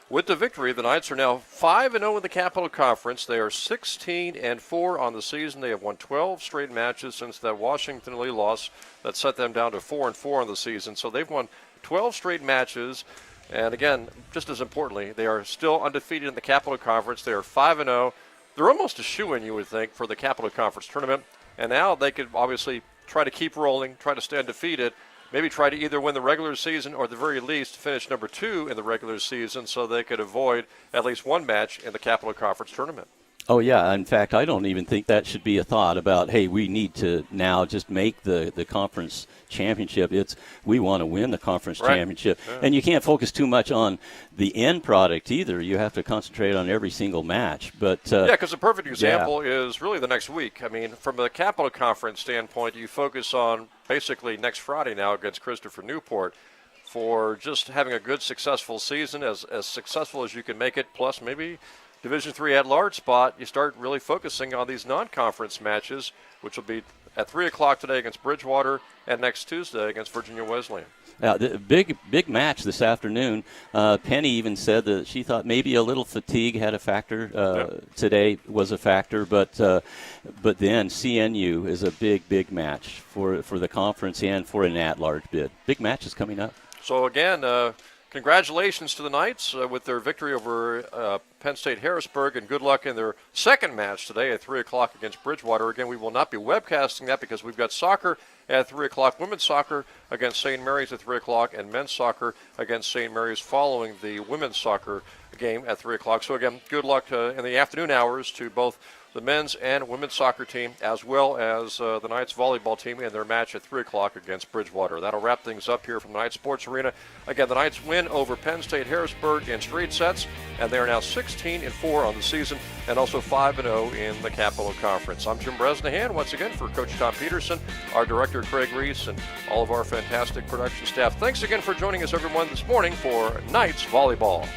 with the victory, the Knights are now 5-0 in the Capital Conference. They are 16-4 on the season. They have won 12 straight matches since that Washington Lee loss that set them down to 4-4 on the season. So they've won 12 straight matches. And again, just as importantly, they are still undefeated in the Capital Conference. They are 5-0. They're almost a shoo-in, you would think, for the Capital Conference tournament. And now they could obviously try to keep rolling, try to stay undefeated, maybe try to either win the regular season or at the very least finish number 2 in the regular season so they could avoid at least one match in the Capital Conference tournament. Oh, yeah. In fact, I don't even think that should be a thought about, hey, we need to now just make the conference championship. It's we want to win the conference championship. Yeah. And you can't focus too much on the end product either. You have to concentrate on every single match. But yeah, because a perfect example is really the next week. I mean, from the Capital Conference standpoint, you focus on basically next Friday now against Christopher Newport for just having a good, successful season, as successful as you can make it, plus maybe Division III at-large spot. You start really focusing on these non-conference matches, which will be at 3 o'clock today against Bridgewater, and next Tuesday against Virginia Wesleyan. The big match this afternoon. Penny even said that she thought maybe a little fatigue had a factor. Today was a factor, but then CNU is a big match for the conference and for an at-large bid. Big match is coming up. So again, congratulations to the Knights with their victory over Penn-State Harrisburg, and good luck in their second match today at 3 o'clock against Bridgewater. Again, we will not be webcasting that because we've got soccer at 3 o'clock, women's soccer against St. Mary's at 3 o'clock, and men's soccer against St. Mary's following the women's soccer game at 3 o'clock. So again, good luck in the afternoon hours to both the men's and women's soccer team, as well as the Knights volleyball team in their match at 3 o'clock against Bridgewater. That'll wrap things up here from the Knights Sports Arena. Again, the Knights win over Penn-State Harrisburg in straight sets, and they are now 16-4 on the season, and also 5-0 in the Capital Conference. I'm Jim Bresnahan, once again for Coach Tom Peterson, our director Craig Reese, and all of our fantastic production staff. Thanks again for joining us, everyone, this morning for Knights Volleyball.